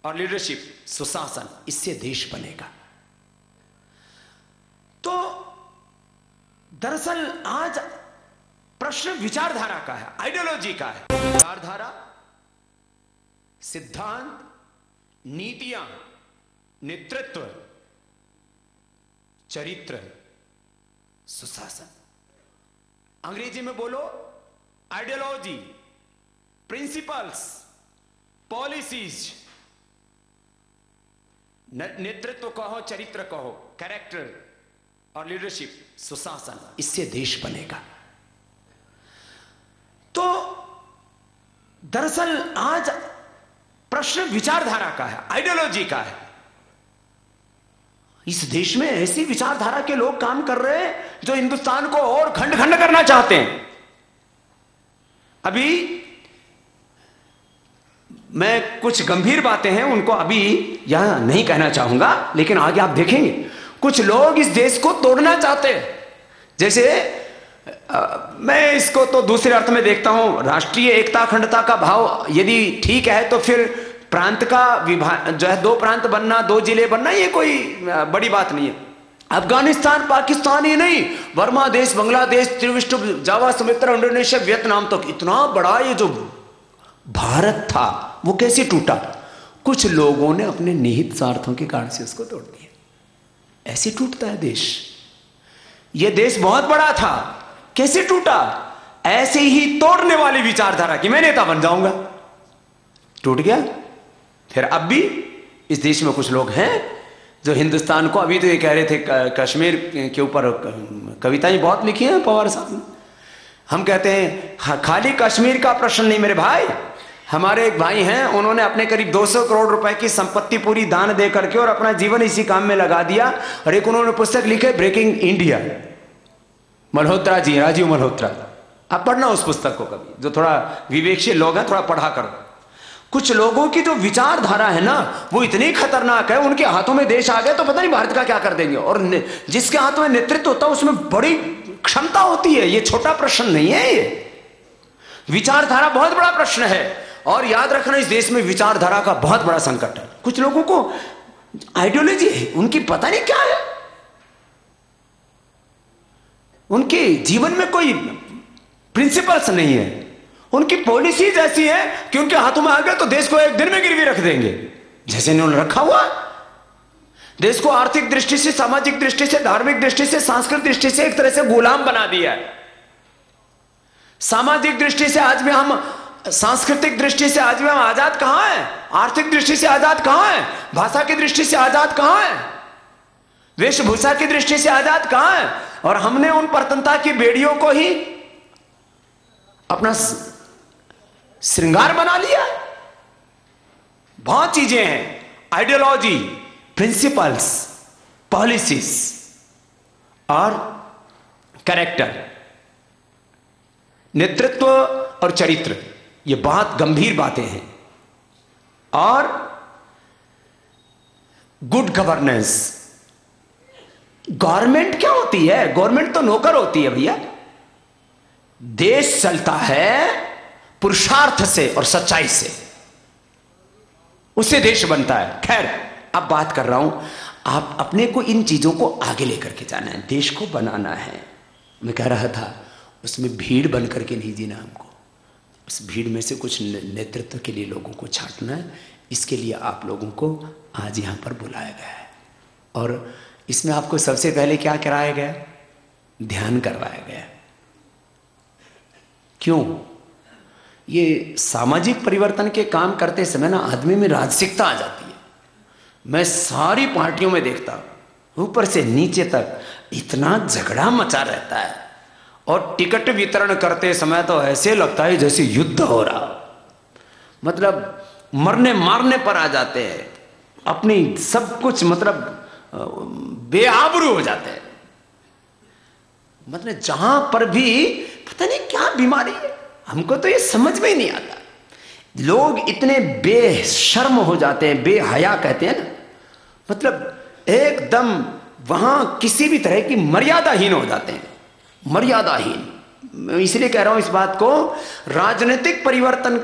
और लीडरशिप, सुशासन। इससे देश बनेगा। तो दरअसल आज प्रश्न विचारधारा का है, आइडियोलॉजी का है। विचारधारा, सिद्धांत, नीतियां, नेतृत्व, चरित्र, सुशासन। अंग्रेजी में बोलो आइडियोलॉजी, प्रिंसिपल्स, पॉलिसीज। नेतृत्व कहो, चरित्र कहो, कैरेक्टर और लीडरशिप, सुशासन। इससे देश बनेगा। तो दरअसल आज प्रश्न विचारधारा का है, आइडियोलॉजी का है। इस देश में ऐसी विचारधारा के लोग काम कर रहे हैं जो हिंदुस्तान को और खंड खंड करना चाहते हैं। अभी मैं कुछ गंभीर बातें हैं उनको अभी यहां नहीं कहना चाहूंगा, लेकिन आगे आप देखेंगे कुछ लोग इस देश को तोड़ना चाहते हैं। जैसे मैं इसको तो दूसरे अर्थ में देखता हूं, राष्ट्रीय एकता अखंडता का भाव यदि ठीक है तो फिर प्रांत का विभाजन जो है, 2 प्रांत बनना, 2 जिले बनना, ये कोई बड़ी बात नहीं है। अफगानिस्तान, पाकिस्तान ही नहीं, बर्मा देश, बांग्लादेश, त्रिविष्टु, जावा, सुमित्रा, इंडोनेशिया, वियतनाम तक इतना बड़ा ये जो भारत था वो कैसे टूटा? कुछ लोगों ने अपने निहित स्वार्थों के कारण से उसको तोड़ दिया। ऐसे टूटता है देश। ये देश बहुत बड़ा था, कैसे टूटा? ऐसे ही तोड़ने वाली विचारधारा की मैं नेता बन जाऊंगा, टूट गया। फिर अब भी इस देश में कुछ लोग हैं जो हिंदुस्तान को, अभी तो ये कह रहे थे कश्मीर के ऊपर कविताएं बहुत लिखी हैं पवार साहब ने। हम कहते हैं खाली कश्मीर का प्रश्न नहीं मेरे भाई। हमारे एक भाई हैं, उन्होंने अपने करीब 200 करोड़ रुपए की संपत्ति पूरी दान दे करके और अपना जीवन इसी काम में लगा दिया। और एक उन्होंने पुस्तक लिखी है ब्रेकिंग इंडिया, मल्होत्रा जी, राजीव मल्होत्रा। आप पढ़ना उस पुस्तक को कभी, जो थोड़ा विवेकशील लोग हैं थोड़ा पढ़ा करो। कुछ लोगों की जो विचारधारा है ना वो इतनी खतरनाक है, उनके हाथों में देश आ गया तो पता नहीं भारत का क्या कर देंगे। और जिसके हाथों में नेतृत्व होता है उसमें बड़ी क्षमता होती है। ये छोटा प्रश्न नहीं है, ये विचारधारा बहुत बड़ा प्रश्न है। और याद रखना इस देश में विचारधारा का बहुत बड़ा संकट है। कुछ लोगों को आइडियोलॉजी है, उनकी पता नहीं क्या है, उनके जीवन में कोई प्रिंसिपल्स नहीं है, उनकी पॉलिसीज ऐसी है कि उनके हाथों में आ गया तो देश को एक दिन में गिरवी रख देंगे, जैसे इन्होंने रखा हुआ। देश को आर्थिक दृष्टि से, सामाजिक दृष्टि से, धार्मिक दृष्टि से, सांस्कृतिक दृष्टि से एक तरह से गुलाम बना दिया है। सामाजिक दृष्टि से आज भी हम, सांस्कृतिक दृष्टि से आज भी हम आजाद कहां हैं? आर्थिक दृष्टि से आजाद कहां हैं? भाषा की दृष्टि से आजाद कहां हैं? वेशभूषा की दृष्टि से आजाद कहां हैं? और हमने उन परतंत्रता की बेड़ियों को ही अपना श्रृंगार बना लिया। बहुत चीजें हैं, आइडियोलॉजी, प्रिंसिपल्स, पॉलिसीज और कैरेक्टर, नेतृत्व और चरित्र, ये बहुत गंभीर बातें हैं। और गुड गवर्नेंस। गवर्नमेंट क्या होती है? गवर्नमेंट तो नौकर होती है भैया। देश चलता है पुरुषार्थ से और सच्चाई से, उससे देश बनता है। खैर, अब बात कर रहा हूं, आप अपने को इन चीजों को आगे लेकर के जाना है, देश को बनाना है। मैं कह रहा था उसमें भीड़ बन करके नहीं जीना हमको, उस भीड़ में से कुछ नेतृत्व के लिए लोगों को छांटना है। इसके लिए आप लोगों को आज यहां पर बुलाया गया है। और इसमें आपको सबसे पहले क्या कराया गया? ध्यान करवाया गया। क्यों? ये सामाजिक परिवर्तन के काम करते समय ना आदमी में राजसिकता आ जाती है। मैं सारी पार्टियों में देखता हूं, ऊपर से नीचे तक इतना झगड़ा मचा रहता है। और टिकट वितरण करते समय तो ऐसे लगता है जैसे युद्ध हो रहा, मतलब मरने मारने पर आ जाते हैं। अपनी सब कुछ मतलब बेआबरू हो जाते हैं। मतलब जहां पर भी पता नहीं क्या बीमारी है, हमको तो ये समझ में ही नहीं आता। लोग इतने बेशर्म हो जाते हैं, बेहया कहते हैं ना, मतलब एकदम वहां किसी भी तरह की मर्यादाहीन हो जाते हैं, मर्यादाहीन। मैं इसलिए कह रहा हूं इस बात को, राजनीतिक परिवर्तन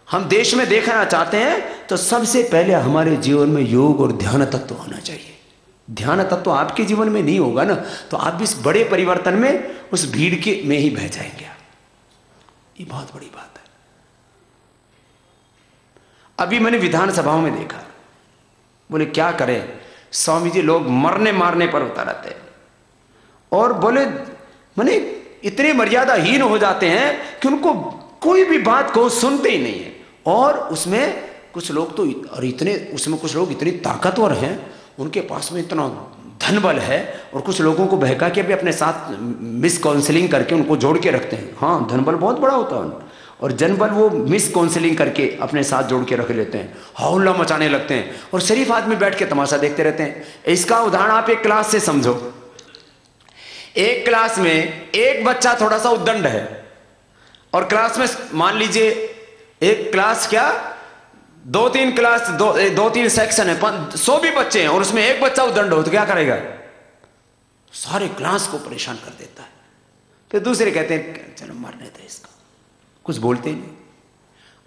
हम देश में देखना चाहते हैं तो सबसे पहले हमारे जीवन में योग और ध्यान तत्व होना चाहिए। ध्यान तत्व आपके जीवन में नहीं होगा ना तो आप इस बड़े परिवर्तन में उस भीड़ के में ही बह जाएंगे। ये बहुत बड़ी बात है। अभी मैंने विधानसभाओं में देखा, बोले क्या करें स्वामी जी, लोग मरने मारने पर उतर आते हैं और बोले माने इतने मर्यादाहीन हो जाते हैं कि उनको कोई भी बात को सुनते ही नहीं है। और उसमें कुछ लोग तो और इतने उसमें कुछ लोग इतने ताकतवर हैं, उनके पास में इतना धन बल है, और कुछ लोगों को बहका के भी अपने साथ मिस काउंसलिंग करके उनको जोड़ के रखते हैं। हाँ, धन बल बहुत बड़ा होता है और जन बल वो मिस काउंसलिंग करके अपने साथ जोड़ के रख लेते हैं, हौला मचाने लगते हैं और शरीफ आदमी बैठ के तमाशा देखते रहते हैं। इसका उदाहरण आप एक क्लास से समझो। एक क्लास में एक बच्चा थोड़ा सा उद्दंड है और क्लास में मान लीजिए एक क्लास क्या दो तीन सेक्शन है, 100 भी बच्चे हैं और उसमें एक बच्चा उद्दंड हो तो क्या करेगा? सारे क्लास को परेशान कर देता है। फिर दूसरे कहते हैं चलो मरने दे इसको, कुछ बोलते ही नहीं।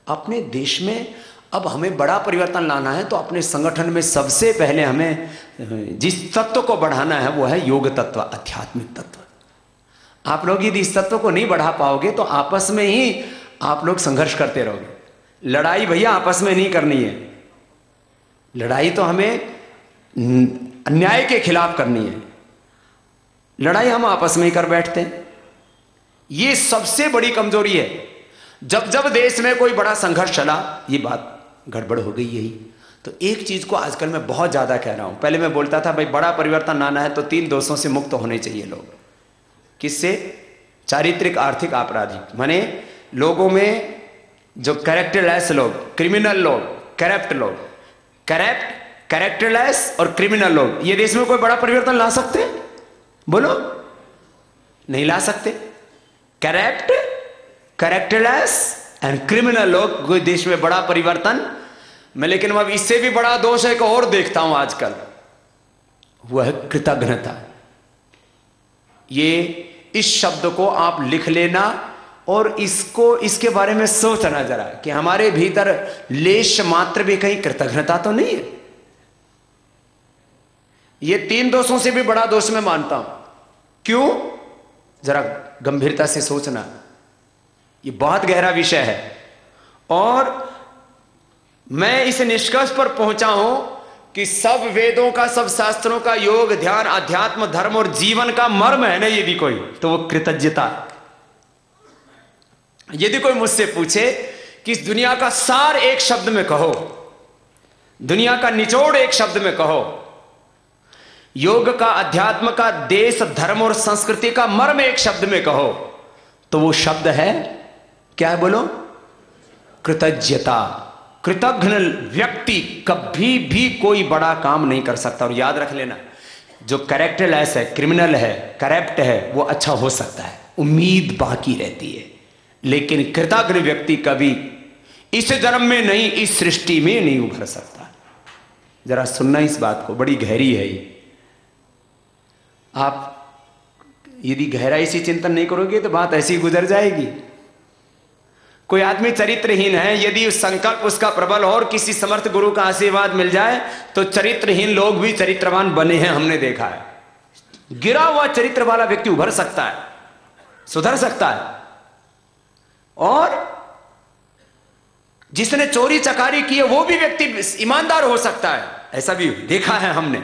अपने देश में अब हमें बड़ा परिवर्तन लाना है तो अपने संगठन में सबसे पहले हमें जिस तत्व को बढ़ाना है वो है योग तत्व, आध्यात्मिक तत्व। आप लोग यदि इस तत्व को नहीं बढ़ा पाओगे तो आपस में ही आप लोग संघर्ष करते रहोगे। लड़ाई भैया आपस में नहीं करनी है, लड़ाई तो हमें अन्याय के खिलाफ करनी है। लड़ाई हम आपस में ही कर बैठते हैं, ये सबसे बड़ी कमजोरी है। जब जब देश में कोई बड़ा संघर्ष चला ये बात गड़बड़ हो गई यही। तो एक चीज को आजकल मैं बहुत ज्यादा कह रहा हूं। पहले मैं बोलता था भाई बड़ा परिवर्तन लाना है तो 3 दोषों से मुक्त होने चाहिए लोग। किससे? चारित्रिक, आर्थिक, आपराधिक। माने लोगों में जो कैरेक्टरलेस लोग, क्रिमिनल लोग, करप्ट लोग, कैरेक्टरलेस और क्रिमिनल लोग, ये देश में कोई बड़ा परिवर्तन ला सकते हैं? बोलो, नहीं ला सकते। करप्ट, कैरेक्टरलेस एंड क्रिमिनल लोग कोई देश में बड़ा परिवर्तन मैं, लेकिन अब इससे भी बड़ा दोष एक और देखता हूं आजकल, वह है कृतज्ञता। ये इस शब्द को आप लिख लेना और इसको इसके बारे में सोचना जरा कि हमारे भीतर लेश मात्र भी कहीं कृतज्ञता तो नहीं है। ये 3 दोषों से भी बड़ा दोष मैं मानता हूं। क्यों? जरा गंभीरता से सोचना, ये बहुत गहरा विषय है। और मैं इस निष्कर्ष पर पहुंचा हूं कि सब वेदों का, सब शास्त्रों का योग, ध्यान, अध्यात्म, धर्म और जीवन का मर्म है ना यदि कोई, तो वो कृतज्ञता। यदि कोई मुझसे पूछे कि इस दुनिया का सार एक शब्द में कहो, दुनिया का निचोड़ एक शब्द में कहो, योग का, अध्यात्म का, देश, धर्म और संस्कृति का मर्म एक शब्द में कहो, तो वो शब्द है क्या है? बोलो, कृतज्ञता। कृतज्ञ व्यक्ति कभी भी कोई बड़ा काम नहीं कर सकता। और याद रख लेना, जो कैरेक्टरलेस है, क्रिमिनल है, करप्ट है, वो अच्छा हो सकता है, उम्मीद बाकी रहती है। लेकिन कृतज्ञ व्यक्ति कभी इस जन्म में नहीं, इस सृष्टि में नहीं उभर सकता। जरा सुनना इस बात को, बड़ी गहरी है ये। आप यदि गहराई से चिंतन नहीं करोगे तो बात ऐसी गुजर जाएगी। कोई आदमी चरित्रहीन है, यदि उस संकल्प उसका प्रबल और किसी समर्थ गुरु का आशीर्वाद मिल जाए तो चरित्रहीन लोग भी चरित्रवान बने हैं, हमने देखा है। गिरा हुआ चरित्र वाला व्यक्ति उभर सकता है, सुधर सकता है। और जिसने चोरी चकारी की है वो भी व्यक्ति ईमानदार हो सकता है, ऐसा भी देखा है हमने।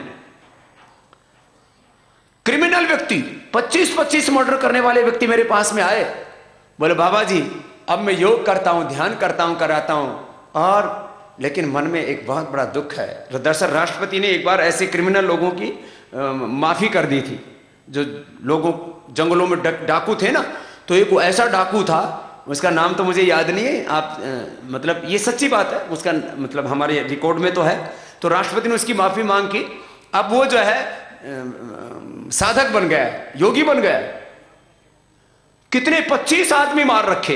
क्रिमिनल व्यक्ति, 25-25 मर्डर करने वाले व्यक्ति मेरे पास में आए, बोले बाबा जी अब मैं योग करता हूं, ध्यान करता हूं, कराता हूं, और लेकिन मन में एक बहुत बड़ा दुख है। दरअसल राष्ट्रपति ने एक बार ऐसे क्रिमिनल लोगों की माफी कर दी थी, जो लोगों जंगलों में डाकू थे ना। तो एक ऐसा डाकू था, उसका नाम तो मुझे याद नहीं है, आप मतलब ये सच्ची बात है, उसका मतलब हमारे रिकॉर्ड में तो है। तो राष्ट्रपति ने उसकी माफी मांग की। अब वो जो है साधक बन गया, योगी बन गया। कितने 25 आदमी मार रखे,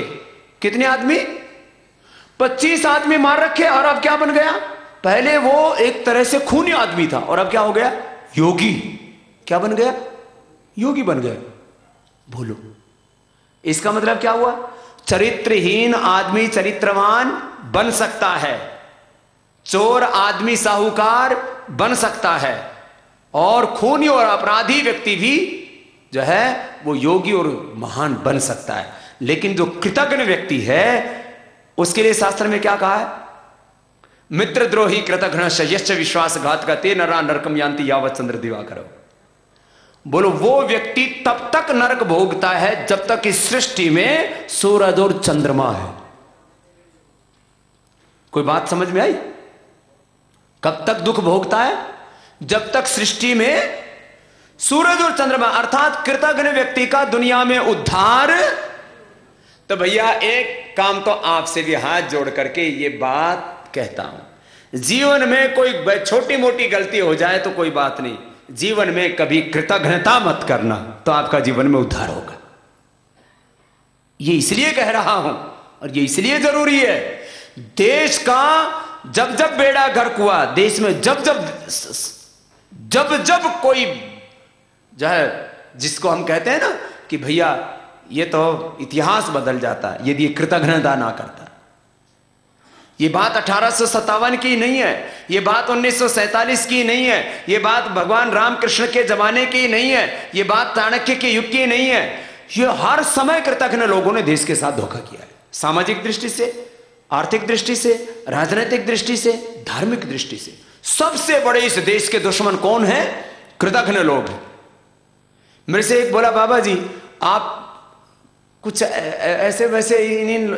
कितने आदमी 25 आदमी मार रखे। और अब क्या बन गया, पहले वो एक तरह से खूनी आदमी था और अब क्या हो गया, योगी। क्या बन गया, योगी बन गया। बोलो इसका मतलब क्या हुआ, चरित्रहीन आदमी चरित्रवान बन सकता है, चोर आदमी साहूकार बन सकता है, और खूनी और अपराधी व्यक्ति भी जो है वो योगी और महान बन सकता है। लेकिन जो कृतज्ञ व्यक्ति है उसके लिए शास्त्र में क्या कहा है, मित्रद्रोही कृतघ्न यश्च विश्वासघात का ते नरा नरकम यान्ति यावत् चंद्र दिवाकर। बोलो वो व्यक्ति तब तक नरक भोगता है जब तक इस सृष्टि में सूरज और चंद्रमा है। कोई बात समझ में आई, कब तक दुख भोगता है, जब तक सृष्टि में सूरज और चंद्रमा, अर्थात कृतज्ञ व्यक्ति का दुनिया में उद्धार। तो भैया एक काम तो आपसे भी हाथ जोड़ करके ये बात कहता हूं, जीवन में कोई छोटी मोटी गलती हो जाए तो कोई बात नहीं, जीवन में कभी कृतज्ञता मत करना तो आपका जीवन में उद्धार होगा। ये इसलिए कह रहा हूं और ये इसलिए जरूरी है, देश का जब जब बेड़ा गर्क हुआ, देश में जब जब कोई जो है जिसको हम कहते हैं ना कि भैया ये तो इतिहास बदल जाता यदि ये कृतज्ञता ना करता। ये बात 1857 की नहीं है, ये बात 1947 की नहीं है, ये बात भगवान रामकृष्ण के जमाने की नहीं है, ये बात चाणक्य के युग की नहीं है। ये हर समय कृतज्ञ लोगों ने देश के साथ धोखा किया है, सामाजिक दृष्टि से, आर्थिक दृष्टि से, राजनीतिक दृष्टि से, धार्मिक दृष्टि से। सबसे बड़े इस देश के दुश्मन कौन है, कृतज्ञ लोग हैं। मेरे से एक बोला, बाबा जी आप कुछ ऐसे वैसे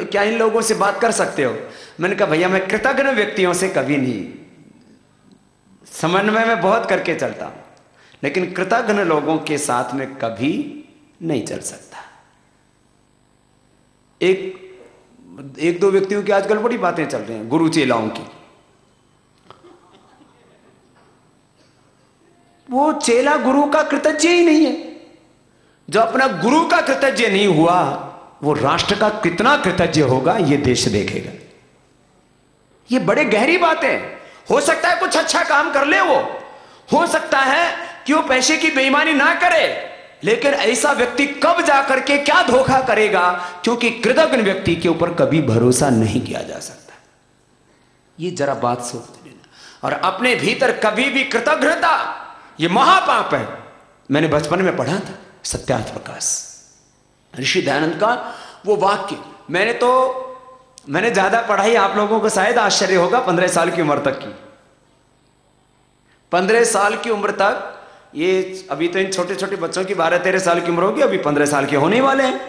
क्या इन लोगों से बात कर सकते हो। मैंने कहा भैया मैं कृतज्ञ व्यक्तियों से कभी नहीं, समन्वय में बहुत करके चलता हूं, लेकिन कृतज्ञ लोगों के साथ में कभी नहीं चल सकता। एक दो व्यक्तियों की आजकल बड़ी बातें चल रही हैं, गुरु चेलाओं की। वो चेला गुरु का कृतज्ञ ही नहीं है। जो अपना गुरु का कृतज्ञ नहीं हुआ वो राष्ट्र का कितना कृतज्ञ होगा ये देश देखेगा। ये बड़े गहरी बातें। हो सकता है कुछ अच्छा काम कर ले, वो हो सकता है कि वो पैसे की बेईमानी ना करे, लेकिन ऐसा व्यक्ति कब जाकर के क्या धोखा करेगा, क्योंकि कृतज्ञ व्यक्ति के ऊपर कभी भरोसा नहीं किया जा सकता। ये जरा बात सोच लेना। और अपने भीतर कभी भी कृतज्ञता, ये महापाप है। मैंने बचपन में पढ़ा था सत्यार्थ प्रकाश, ऋषि दयानंद का वो वाक्य। मैंने ज्यादा पढ़ाई, आप लोगों को शायद आश्चर्य होगा, 15 साल की उम्र तक की। 15 साल की उम्र तक, ये अभी तो इन छोटे छोटे बच्चों की 12-13 साल की उम्र होगी, अभी 15 साल के होने वाले हैं।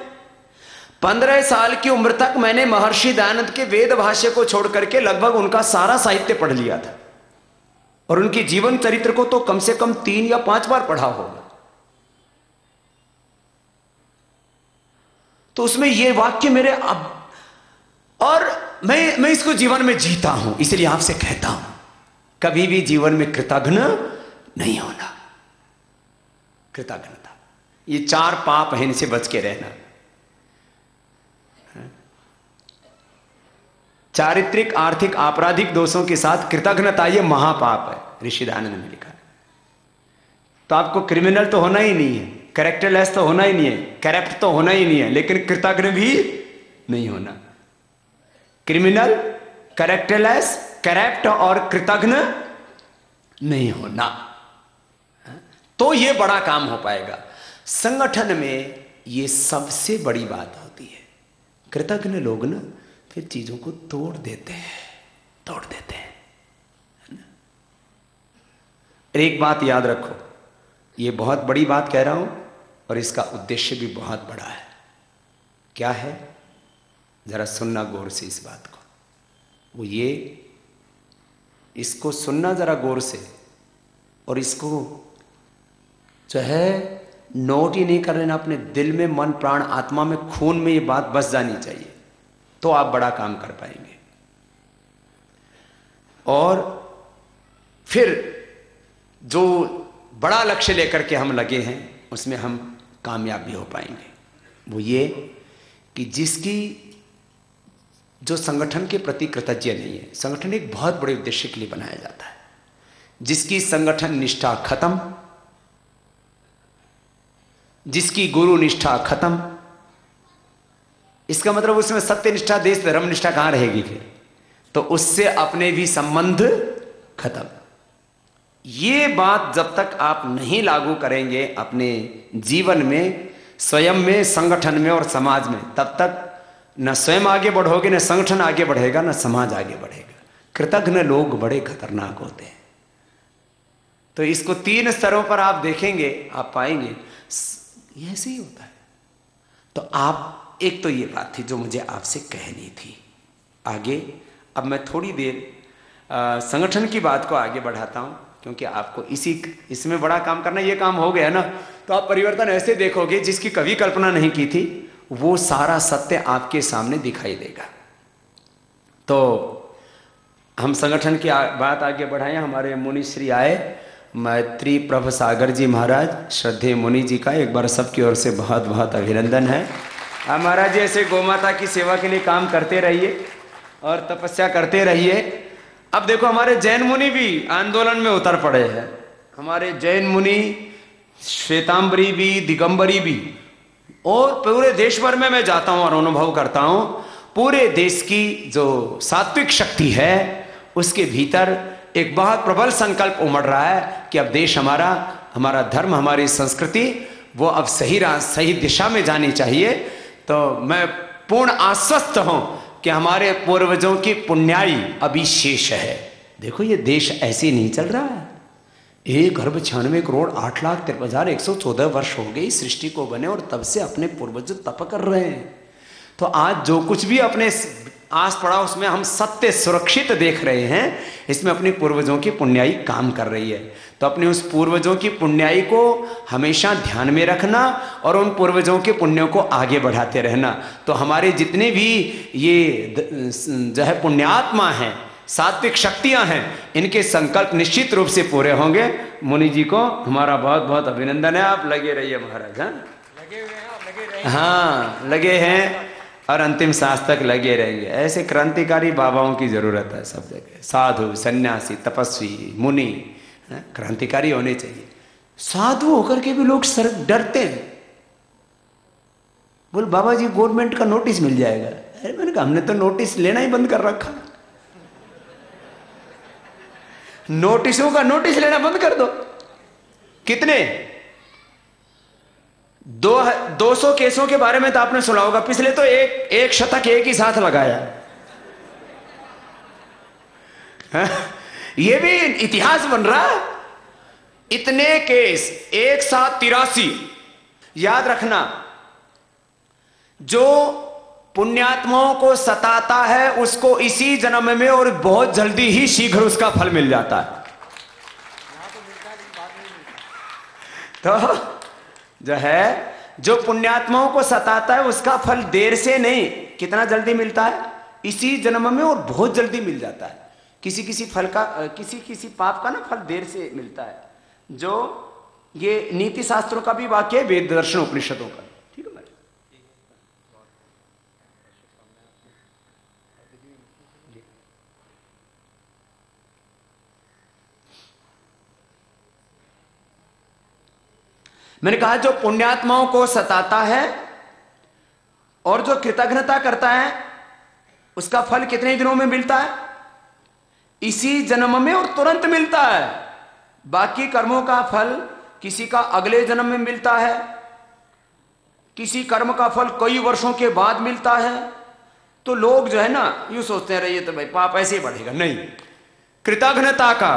15 साल की उम्र तक मैंने महर्षि दयानंद के वेद भाष्य को छोड़ करके लगभग उनका सारा साहित्य पढ़ लिया था, और उनके जीवन चरित्र को तो कम से कम 3 या 5 बार पढ़ा होगा। तो उसमें ये वाक्य मेरे और मैं इसको जीवन में जीता हूं, इसलिए आपसे कहता हूं कभी भी जीवन में कृतज्ञ नहीं होना। कृतज्ञता, ये 4 पाप हैं, इनसे बच के रहना। चारित्रिक, आर्थिक, आपराधिक दोषों के साथ कृतज्ञता ये महापाप है, ऋषि दयानंद ने लिखा है। तो आपको क्रिमिनल तो होना ही नहीं है, कैरेक्टरलेस तो होना ही नहीं है, करप्ट तो होना ही नहीं है, लेकिन कृतज्ञ भी नहीं होना। क्रिमिनल, कैरेक्टरलेस, करप्ट और कृतज्ञ नहीं होना, तो ये बड़ा काम हो पाएगा। संगठन में ये सबसे बड़ी बात होती है। कृतज्ञ लोग ना फिर चीजों को तोड़ देते हैं। एक बात याद रखो, ये बहुत बड़ी बात कह रहा हूं और इसका उद्देश्य भी बहुत बड़ा है। क्या है, जरा सुनना गौर से इस बात को। वो ये, इसको सुनना जरा गौर से, और इसको जो है नोट ही नहीं कर लेना, अपने दिल में, मन, प्राण, आत्मा में, खून में ये बात बस जानी चाहिए, तो आप बड़ा काम कर पाएंगे। और फिर जो बड़ा लक्ष्य लेकर के हम लगे हैं उसमें हम कामयाब भी हो पाएंगे। वो ये कि जिसकी जो संगठन के प्रति कृतज्ञ नहीं है, संगठन एक बहुत बड़े उद्देश्य के लिए बनाया जाता है, जिसकी संगठन निष्ठा खत्म, जिसकी गुरु निष्ठा खत्म, इसका मतलब उसमें सत्य निष्ठा देश धर्म निष्ठा कहां रहेगी फिर? तो उससे अपने भी संबंध खत्म। ये बात जब तक आप नहीं लागू करेंगे अपने जीवन में, स्वयं में, संगठन में और समाज में, तब तक न स्वयं आगे बढ़ोगे, न संगठन आगे बढ़ेगा, न समाज आगे बढ़ेगा। कृतज्ञ लोग बड़े खतरनाक होते हैं। तो इसको 3 स्तरों पर आप देखेंगे, आप पाएंगे ये ऐसे ही होता है। तो आप, एक तो ये बात थी जो मुझे आपसे कहनी थी। आगे अब मैं थोड़ी देर संगठन की बात को आगे बढ़ाता हूं, क्योंकि आपको इसमें बड़ा काम करना, ये काम हो गया ना तो आप परिवर्तन ऐसे देखोगे जिसकी कभी कल्पना नहीं की थी, वो सारा सत्य आपके सामने दिखाई देगा। तो हम संगठन की बात आगे बढ़ाएं। हमारे मुनि श्री आए, मैत्री प्रभ सागर जी महाराज, श्रद्धेय मुनि जी का एक बार सबकी ओर से बहुत बहुत अभिनंदन है। महाराज जी ऐसे गौमाता की सेवा के लिए काम करते रहिए और तपस्या करते रहिए। अब देखो हमारे जैन मुनि भी आंदोलन में उतर पड़े हैं। हमारे जैन मुनि श्वेतांबरी भी, दिगंबरी भी, और पूरे देश भर में मैं जाता हूं और अनुभव करता हूं, पूरे देश की जो सात्विक शक्ति है उसके भीतर एक बहुत प्रबल संकल्प उमड़ रहा है कि अब देश हमारा, हमारा धर्म, हमारी संस्कृति वो अब सही दिशा में जानी चाहिए। तो मैं पूर्ण आश्वस्त हूं कि हमारे पूर्वजों की पुण्याई अभी शेष है। देखो ये देश ऐसे नहीं चल रहा है। 1,96,08,53,114 वर्ष हो गई सृष्टि को बने और तब से अपने पूर्वज तप कर रहे हैं। तो आज जो कुछ भी अपने आस पड़ा उसमें हम सत्य सुरक्षित देख रहे हैं, इसमें अपने पूर्वजों की पुण्याई काम कर रही है। तो अपने उस पूर्वजों की पुण्याई को हमेशा ध्यान में रखना और उन पूर्वजों के पुण्यों को आगे बढ़ाते रहना। तो हमारे जितने भी ये जो है पुण्यात्मा हैं, सात्विक शक्तियां हैं, इनके संकल्प निश्चित रूप से पूरे होंगे। मुनि जी को हमारा बहुत बहुत अभिनंदन है। आप लगे रहिए महाराज। हाँ लगे हुए हैं, आप लगे रहिए। हाँ लगे हैं और अंतिम सांस तक लगे रहेंगे। ऐसे क्रांतिकारी बाबाओं की जरूरत है सब जगह। साधु, सन्यासी, तपस्वी, मुनि क्रांतिकारी होने चाहिए। साधु होकर के भी लोग सर डरते हैं, बोल बाबा जी गवर्नमेंट का नोटिस मिल जाएगा। अरे मैंने कहा हमने तो नोटिस लेना ही बंद कर रखा। नोटिसों का नोटिस लेना बंद कर दो। कितने 200 केसों के बारे में तो आपने सुना होगा। पिछले तो एक शतक एक ही साथ लगाया। ये भी इतिहास बन रहा है। इतने केस एक साथ 83। याद रखना, जो पुण्यात्माओं को सताता है उसको इसी जन्म में और बहुत जल्दी ही शीघ्र उसका फल मिल जाता है। तो जो है, जो पुण्यात्माओं को सताता है उसका फल देर से नहीं, कितना जल्दी मिलता है, इसी जन्म में और बहुत जल्दी मिल जाता है। किसी किसी फल का, किसी पाप का ना फल देर से मिलता है। जो ये नीति शास्त्रों का भी वाक्य है, वेद दर्शन उपनिषदों का। ठीक है भाई। मैंने कहा जो पुण्यात्माओं को सताता है और जो कृतज्ञता करता है उसका फल कितने दिनों में मिलता है? इसी जन्म में और तुरंत मिलता है। बाकी कर्मों का फल किसी का अगले जन्म में मिलता है, किसी कर्म का फल कई वर्षों के बाद मिलता है। तो लोग जो है ना यूं सोचते हैं, रहिए तो भाई पाप ऐसे ही बढ़ेगा। नहीं, कृतज्ञता का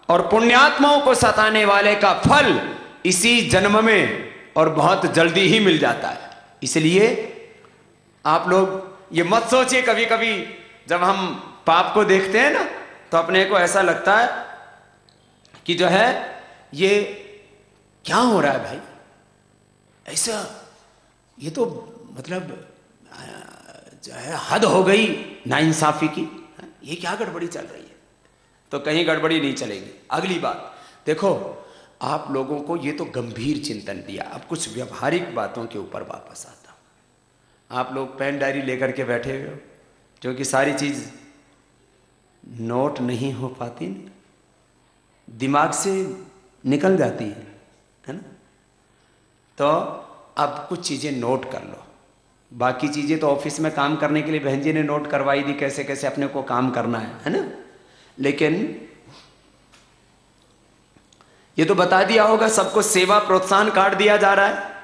और पुण्यात्माओं को सताने वाले का फल इसी जन्म में और बहुत जल्दी ही मिल जाता है। इसलिए आप लोग ये मत सोचिए कभी कभी जब हम पाप को देखते हैं ना तो अपने को ऐसा लगता है कि जो है ये क्या हो रहा है भाई, ऐसा ये तो मतलब जो है हद हो गई नाइंसाफी की। ये क्या गड़बड़ी चल रही है? तो कहीं गड़बड़ी नहीं चलेगी। अगली बात देखो, आप लोगों को ये तो गंभीर चिंतन दिया, अब कुछ व्यवहारिक बातों के ऊपर वापस आता हूं। आप लोग पेन डायरी लेकर के बैठे हुए हो, जो कि सारी चीज नोट नहीं हो पाती, दिमाग से निकल जाती है ना। तो अब कुछ चीजें नोट कर लो, बाकी चीजें तो ऑफिस में काम करने के लिए बहन जी ने नोट करवाई दी, कैसे कैसे अपने को काम करना है ना। लेकिन ये तो बता दिया होगा सबको, सेवा प्रोत्साहन कार्ड दिया जा रहा है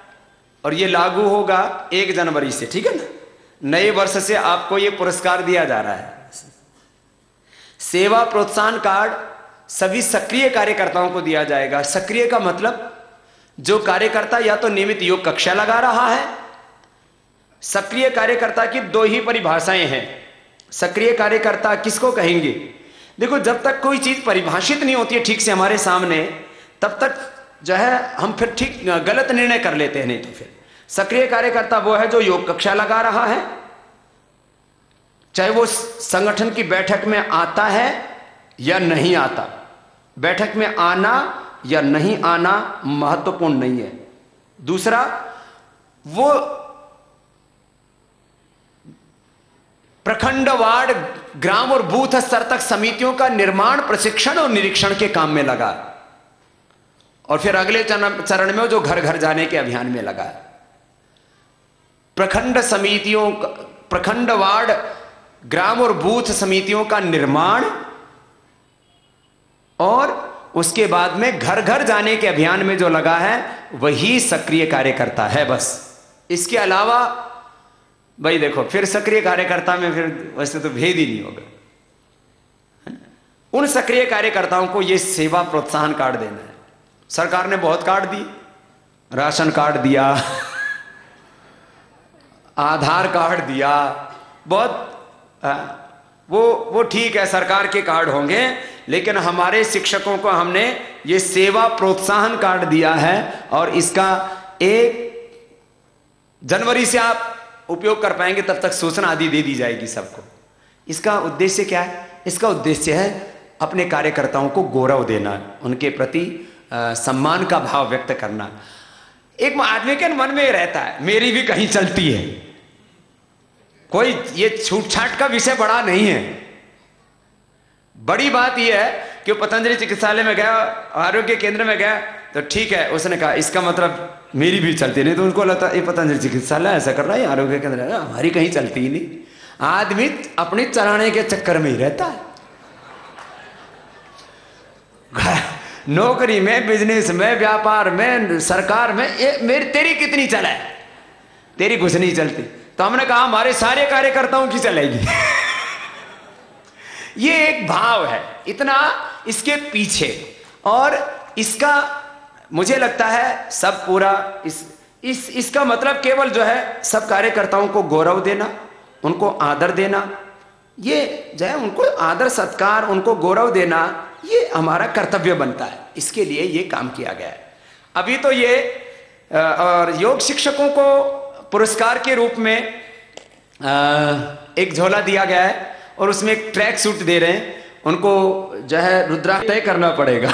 और ये लागू होगा 1 जनवरी से, ठीक है ना। नए वर्ष से आपको ये पुरस्कार दिया जा रहा है। सेवा प्रोत्साहन कार्ड सभी सक्रिय कार्यकर्ताओं को दिया जाएगा। सक्रिय का मतलब जो कार्यकर्ता या तो नियमित योग कक्षा लगा रहा है। सक्रिय कार्यकर्ता की 2 ही परिभाषाएं हैं। सक्रिय कार्यकर्ता किसको कहेंगे? देखो, जब तक कोई चीज परिभाषित नहीं होती है ठीक से हमारे सामने, तब तक जो है हम फिर ठीक गलत निर्णय कर लेते हैं। नहीं तो फिर सक्रिय कार्यकर्ता वो है जो योग कक्षा लगा रहा है, चाहे वो संगठन की बैठक में आता है या नहीं आता। बैठक में आना या नहीं आना महत्वपूर्ण नहीं है। दूसरा, वो प्रखंड, वार्ड, ग्राम और बूथ स्तर तक समितियों का निर्माण, प्रशिक्षण और निरीक्षण के काम में लगा। और फिर अगले चरण में जो घर घर जाने के अभियान में लगा। प्रखंड समितियों, प्रखंड, वार्ड, ग्राम और बूथ समितियों का निर्माण और उसके बाद में घर घर जाने के अभियान में जो लगा है वही सक्रिय कार्यकर्ता है। बस इसके अलावा भाई देखो, फिर सक्रिय कार्यकर्ता में फिर वैसे तो भेद ही नहीं होगा। उन सक्रिय कार्यकर्ताओं को यह सेवा प्रोत्साहन कार्ड देना है। सरकार ने बहुत कार्ड दिए, राशन कार्ड दिया, आधार कार्ड दिया, बहुत वो ठीक है, सरकार के कार्ड होंगे। लेकिन हमारे शिक्षकों को हमने ये सेवा प्रोत्साहन कार्ड दिया है और इसका 1 जनवरी से आप उपयोग कर पाएंगे, तब तक सूचना आदि दे दी जाएगी सबको। इसका उद्देश्य क्या है? इसका उद्देश्य है अपने कार्यकर्ताओं को गौरव देना, उनके प्रति सम्मान का भाव व्यक्त करना। एक आदमी के मन में रहता है मेरी भी कहीं चलती है, कोई ये छूट छाट का विषय बड़ा नहीं है। बड़ी बात यह है कि पतंजलि चिकित्सालय में गया, आरोग्य केंद्र में गया, तो ठीक है, उसने कहा इसका मतलब मेरी भी चलती नहीं। तो उनको लगता है ये पतंजलि चिकित्सालय ऐसा कर रहा है, आरोग्य केंद्र हमारी कहीं चलती ही नहीं। आदमी अपनी चलाने के चक्कर में ही रहता है। नौकरी में, बिजनेस में, व्यापार में, सरकार में, तेरी कितनी चला है? तेरी कुछ नहीं चलती। तो हमने कहा हमारे सारे कार्यकर्ताओं की चलेगी। ये एक भाव है इतना इसके पीछे, और इसका मुझे लगता है सब पूरा इसका मतलब केवल जो है सब कार्यकर्ताओं को गौरव देना, उनको आदर देना, ये जो है उनको आदर सत्कार, उनको गौरव देना, ये हमारा कर्तव्य बनता है। इसके लिए ये काम किया गया है। अभी तो ये और योग शिक्षकों को पुरस्कार के रूप में एक झोला दिया गया है और उसमें एक ट्रैक सूट दे रहे हैं। उनको जो है रुद्राक्ष तय करना पड़ेगा।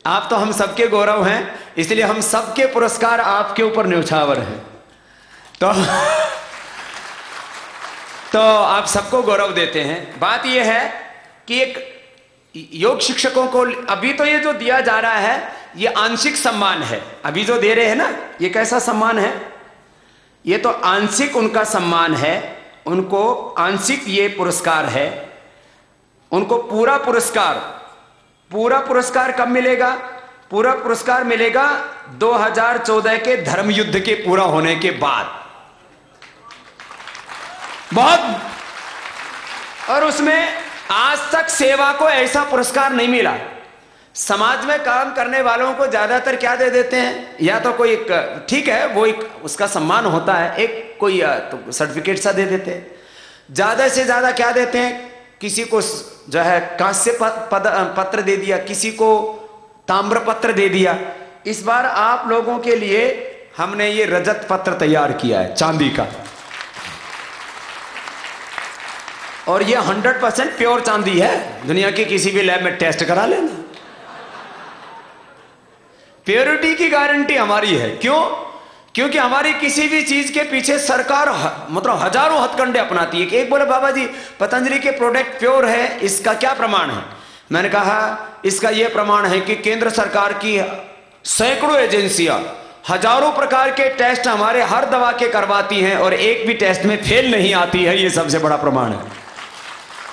आप तो हम सबके गौरव हैं, इसलिए हम सबके पुरस्कार आपके ऊपर न्यौछावर हैं। तो आप सबको गौरव देते हैं। बात यह है कि एक योग शिक्षकों को अभी तो ये जो दिया जा रहा है ये आंशिक सम्मान है। अभी जो दे रहे हैं ना, ये कैसा सम्मान है? ये तो आंशिक उनका सम्मान है, उनको आंशिक ये पुरस्कार है। उनको पूरा पुरस्कार कब मिलेगा? पूरा पुरस्कार मिलेगा 2014 के धर्म युद्ध के पूरा होने के बाद। बहुत, और उसमें आज तक सेवा को ऐसा पुरस्कार नहीं मिला। समाज में काम करने वालों को ज्यादातर क्या दे देते हैं? या तो कोई ठीक है, वो एक उसका सम्मान होता है, एक कोई तो सर्टिफिकेट सा दे देते हैं। ज्यादा से ज्यादा क्या देते हैं? किसी को जो है कांस्य पत्र दे दिया, किसी को ताम्र पत्र दे दिया। इस बार आप लोगों के लिए हमने ये रजत पत्र तैयार किया है, चांदी का। और ये 100% प्योर चांदी है, दुनिया के किसी भी लैब में टेस्ट करा लेना, प्योरिटी की गारंटी हमारी है। क्यों? क्योंकि हमारी किसी भी चीज के पीछे सरकार मतलब हजारों हथकंडे अपनाती है। कि एक बोले बाबा जी पतंजलि के प्रोडक्ट प्योर है, इसका क्या प्रमाण है? मैंने कहा इसका यह प्रमाण है कि केंद्र सरकार की सैकड़ों एजेंसियां हजारों प्रकार के टेस्ट हमारे हर दवा के करवाती हैं और एक भी टेस्ट में फेल नहीं आती है, ये सबसे बड़ा प्रमाण है।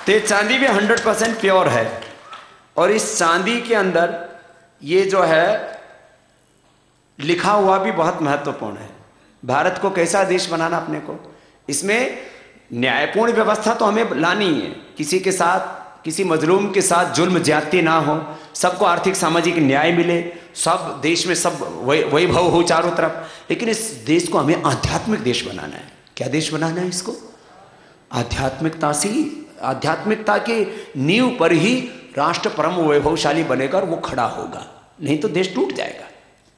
तो चांदी भी 100% प्योर है। और इस चांदी के अंदर ये जो है लिखा हुआ भी बहुत महत्वपूर्ण है, भारत को कैसा देश बनाना अपने को। इसमें न्यायपूर्ण व्यवस्था तो हमें लानी है, किसी के साथ किसी मजलूम के साथ जुल्म ज्यादती ना हो, सबको आर्थिक सामाजिक न्याय मिले, सब देश में सब वैभव हो चारों तरफ। लेकिन इस देश को हमें आध्यात्मिक देश बनाना है। क्या देश बनाना है इसको? आध्यात्मिकता से, आध्यात्मिकता के नींव पर ही राष्ट्र परम वैभवशाली बनेगा और वो खड़ा होगा, नहीं तो देश टूट जाएगा।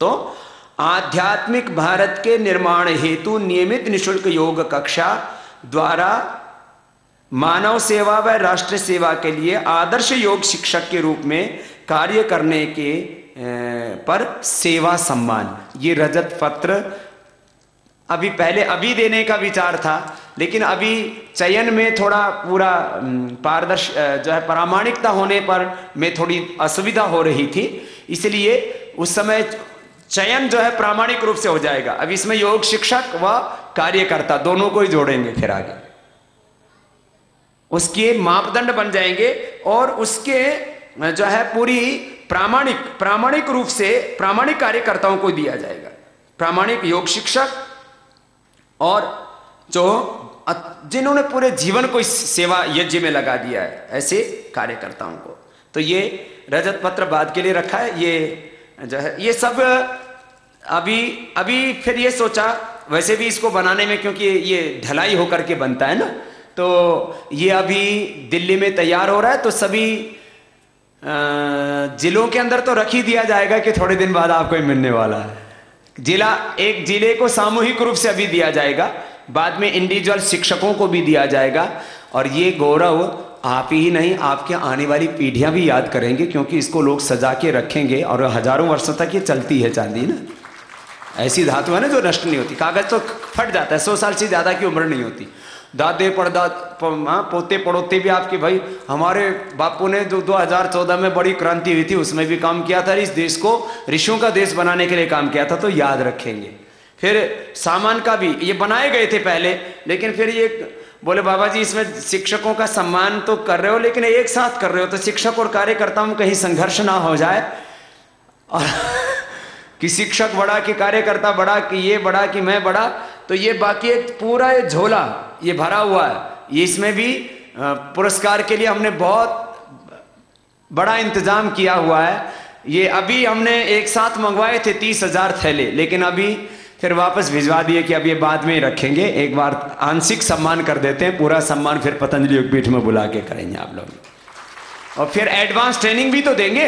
तो आध्यात्मिक भारत के निर्माण हेतु नियमित निःशुल्क योग कक्षा द्वारा मानव सेवा व राष्ट्र सेवा के लिए आदर्श योग शिक्षक के रूप में कार्य करने के पर सेवा सम्मान, ये रजत पत्र अभी पहले अभी देने का विचार था, लेकिन अभी चयन में थोड़ा पूरा पारदर्श जो है प्रामाणिकता होने पर में थोड़ी असुविधा हो रही थी, इसलिए उस समय चयन जो है प्रामाणिक रूप से हो जाएगा। अब इसमें योग शिक्षक व कार्यकर्ता दोनों को ही जोड़ेंगे, फिर आगे उसके मापदंड बन जाएंगे और उसके जो है पूरी प्रामाणिक रूप से प्रामाणिक कार्यकर्ताओं को दिया जाएगा, प्रामाणिक योग शिक्षक और जो जिन्होंने पूरे जीवन को इस सेवा यज्ञ में लगा दिया है, ऐसे कार्यकर्ताओं को। तो ये रजत पत्र बाद के लिए रखा है। ये जो है ये सब अभी फिर ये सोचा, वैसे भी इसको बनाने में क्योंकि ये ढलाई होकर के बनता है ना, तो ये अभी दिल्ली में तैयार हो रहा है, तो सभी जिलों के अंदर तो रख ही दिया जाएगा कि थोड़े दिन बाद आपको मिलने वाला है। एक जिले को सामूहिक रूप से अभी दिया जाएगा, बाद में इंडिविजुअल शिक्षकों को भी दिया जाएगा। और ये गौरव आप ही नहीं, आपके आने वाली पीढ़ियां भी याद करेंगे, क्योंकि इसको लोग सजा के रखेंगे और हजारों वर्षों तक ये चलती है चांदी ना। ऐसी धातु है ना जो नष्ट नहीं होती। कागज तो फट जाता है, 100 साल से ज्यादा की उम्र नहीं होती। दादे पोते पड़ोते भी आपके भाई, हमारे बापू ने जो 2014 में बड़ी क्रांति हुई थी उसमें भी काम किया था, इस देश को ऋषियों का देश बनाने के लिए काम किया था, तो याद रखेंगे। फिर सामान का भी ये बनाए गए थे पहले, लेकिन फिर ये बोले बाबा जी इसमें शिक्षकों का सम्मान तो कर रहे हो लेकिन एक साथ कर रहे हो, तो शिक्षक और कार्यकर्ताओं में कहीं संघर्ष ना हो जाए और कि शिक्षक बड़ा कि कार्यकर्ता बड़ा कि ये बड़ा कि मैं बड़ा। तो ये बाकी एक पूरा ये झोला ये भरा हुआ है, ये इसमें भी पुरस्कार के लिए हमने बहुत बड़ा इंतजाम किया हुआ है। ये अभी हमने एक साथ मंगवाए थे 30,000 थैले, लेकिन अभी फिर वापस भिजवा दिए कि अब ये बाद में ही रखेंगे, एक बार आंशिक सम्मान कर देते हैं, पूरा सम्मान फिर पतंजलि योगपीठ में बुला के करेंगे आप लोग। और फिर एडवांस ट्रेनिंग भी तो देंगे,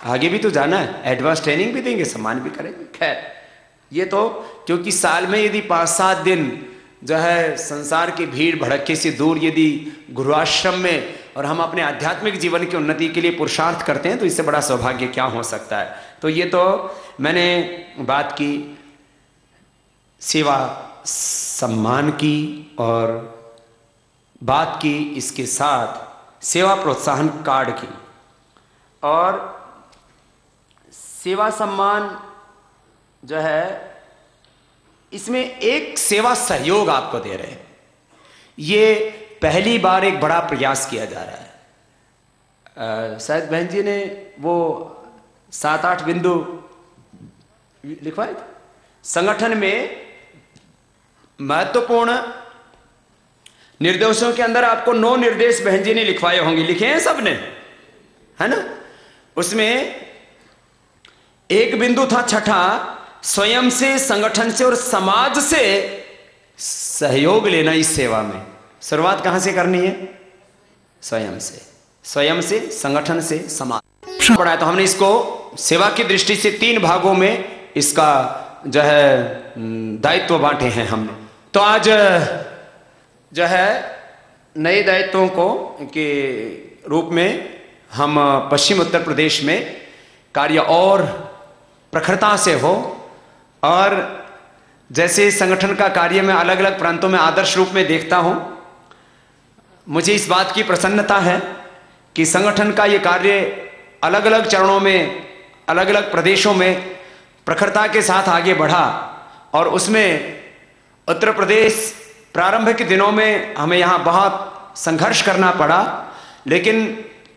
आगे भी तो जाना है, एडवांस ट्रेनिंग भी देंगे, सम्मान भी करेंगे। खैर ये तो क्योंकि साल में यदि 5-7 दिन जो है संसार की भीड़ भड़के से दूर यदि गुरुआश्रम में और हम अपने आध्यात्मिक जीवन की उन्नति के लिए पुरुषार्थ करते हैं, तो इससे बड़ा सौभाग्य क्या हो सकता है। तो ये तो मैंने बात की सेवा सम्मान की और बात की इसके साथ सेवा प्रोत्साहन कार्ड की, और सेवा सम्मान जो है इसमें एक सेवा सहयोग आपको दे रहे हैं। ये पहली बार एक बड़ा प्रयास किया जा रहा है। शायद बहन जी ने वो 7-8 बिंदु लिखवाए थे। संगठन में महत्वपूर्ण निर्देशों के अंदर आपको 9 निर्देश बहन जी ने लिखवाए होंगे, लिखे हैं सबने, है ना। उसमें एक बिंदु था छठा, स्वयं से, संगठन से और समाज से सहयोग लेना इस सेवा में। शुरुआत कहां से करनी है? स्वयं से, स्वयं से, संगठन से, समाज पढ़ा है। तो हमने इसको सेवा की दृष्टि से 3 भागों में इसका जो है दायित्व बांटे हैं हमने। तो आज जो है नए दायित्वों को के रूप में हम पश्चिम उत्तर प्रदेश में कार्य और प्रखरता से हो, और जैसे संगठन का कार्य मैं अलग अलग प्रांतों में आदर्श रूप में देखता हूं, मुझे इस बात की प्रसन्नता है कि संगठन का ये कार्य अलग अलग चरणों में, अलग अलग प्रदेशों में प्रखरता के साथ आगे बढ़ा, और उसमें उत्तर प्रदेश प्रारंभ के दिनों में हमें यहाँ बहुत संघर्ष करना पड़ा, लेकिन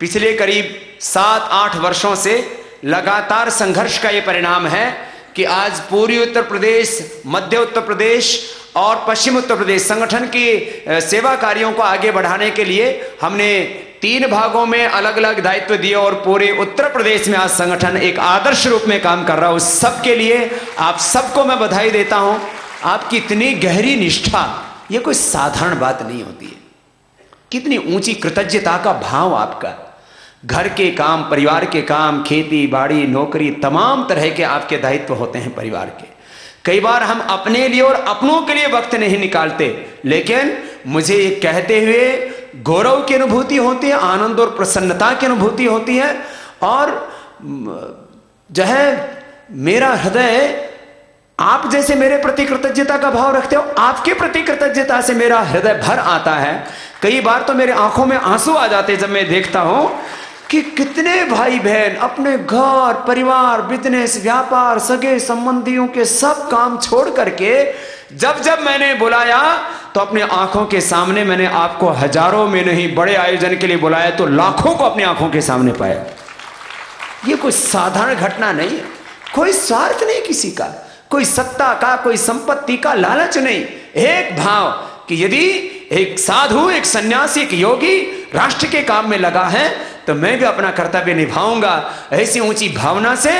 पिछले करीब 7-8 वर्षों से लगातार संघर्ष का ये परिणाम है कि आज पूर्वी उत्तर प्रदेश, मध्य उत्तर प्रदेश और पश्चिम उत्तर प्रदेश संगठन की सेवा कार्यों को आगे बढ़ाने के लिए हमने 3 भागों में अलग अलग दायित्व दिए, और पूरे उत्तर प्रदेश में आज संगठन एक आदर्श रूप में काम कर रहा है। उस सब के लिए आप सबको मैं बधाई देता हूं। आपकी इतनी गहरी निष्ठा, ये कोई साधारण बात नहीं होती है। कितनी ऊंची कृतज्ञता का भाव आपका, घर के काम, परिवार के काम, खेती बाड़ी, नौकरी, तमाम तरह के आपके दायित्व होते हैं परिवार के। कई बार हम अपने लिए और अपनों के लिए वक्त नहीं निकालते, लेकिन मुझे ये कहते हुए गौरव की अनुभूति होती है, आनंद और प्रसन्नता की अनुभूति होती है, और जो है मेरा हृदय आप जैसे मेरे प्रति कृतज्ञता का भाव रखते हो, आपके प्रति कृतज्ञता से मेरा हृदय भर आता है। कई बार तो मेरे आंखों में आंसू आ जाते जब मैं देखता हूं कि कितने भाई बहन अपने घर, परिवार, बिजनेस, व्यापार, सगे संबंधियों के सब काम छोड़ करके जब जब मैंने बुलाया तो अपने आंखों के सामने, मैंने आपको हजारों में नहीं, बड़े आयोजन के लिए बुलाया तो लाखों को अपनी आंखों के सामने पाया। ये कोई साधारण घटना नहीं है, कोई स्वार्थ नहीं किसी का, कोई सत्ता का, कोई संपत्ति का लालच नहीं, एक भाव कि यदि एक साधु, एक सन्यासी, एक योगी राष्ट्र के काम में लगा है तो मैं भी अपना कर्तव्य निभाऊंगा। ऐसी ऊंची भावना से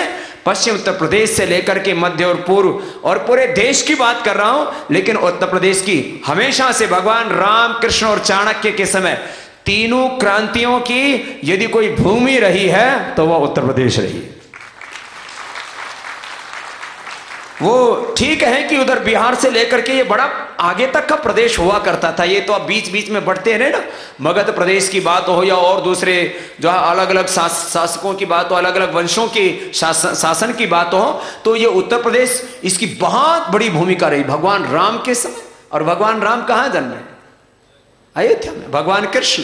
पश्चिम उत्तर प्रदेश से लेकर के मध्य और पूर्व और पूरे देश की बात कर रहा हूं, लेकिन उत्तर प्रदेश की हमेशा से भगवान राम, कृष्ण और चाणक्य के समय तीनों क्रांतियों की यदि कोई भूमि रही है तो वह उत्तर प्रदेश रही है। वो ठीक है कि उधर बिहार से लेकर के ये बड़ा आगे तक का प्रदेश हुआ करता था, ये तो अब बीच बीच में बढ़ते रहे ना, मगध प्रदेश की बात हो या और दूसरे जो अलग अलग शासकों की बात हो, अलग अलग वंशों की शासन की बात हो, तो ये उत्तर प्रदेश इसकी बहुत बड़ी भूमिका रही भगवान राम के समय। और भगवान राम कहाँ जन्मे? अयोध्या में। भगवान कृष्ण,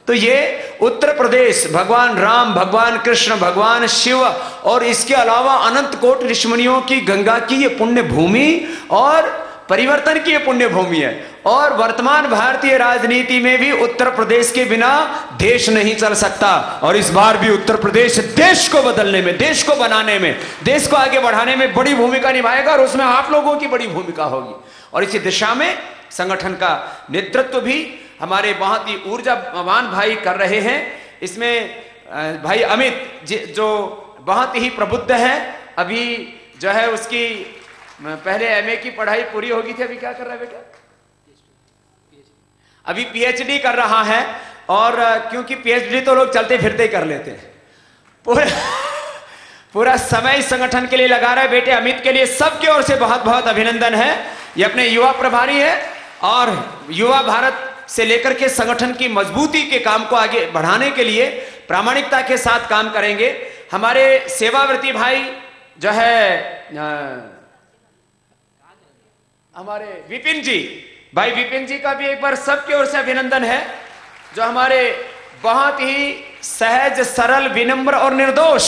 तो ये उत्तर प्रदेश भगवान राम, भगवान कृष्ण, भगवान शिव और इसके अलावा अनंत कोट ऋषिमुनियों की, गंगा की ये पुण्य भूमि और परिवर्तन की ये पुण्य भूमि है। और वर्तमान भारतीय राजनीति में भी उत्तर प्रदेश के बिना देश नहीं चल सकता, और इस बार भी उत्तर प्रदेश देश को बदलने में, देश को बनाने में, देश को आगे बढ़ाने में बड़ी भूमिका निभाएगा, और उसमें आप लोगों की बड़ी भूमिका होगी। और इसी दिशा में संगठन का नेतृत्व भी हमारे बहुत ही ऊर्जावान भाई कर रहे हैं। इसमें भाई अमित जो बहुत ही प्रबुद्ध है, अभी जो है उसकी पहले एमए की पढ़ाई पूरी होगी थी, अभी क्या कर रहा है बेटा? अभी पीएचडी कर रहा है, और क्योंकि पीएचडी तो लोग चलते फिरते ही कर लेते हैं, पूरा समय इस संगठन के लिए लगा रहा है। बेटे अमित के लिए सबकी ओर से बहुत बहुत अभिनंदन है। ये अपने युवा प्रभारी है, और युवा भारत से लेकर के संगठन की मजबूती के काम को आगे बढ़ाने के लिए प्रामाणिकता के साथ काम करेंगे। हमारे सेवाव्रती भाई जो है हमारे विपिन जी, भाई विपिन जी का भी एक बार सबकी ओर से अभिनंदन है, जो हमारे बहुत ही सहज, सरल, विनम्र और निर्दोष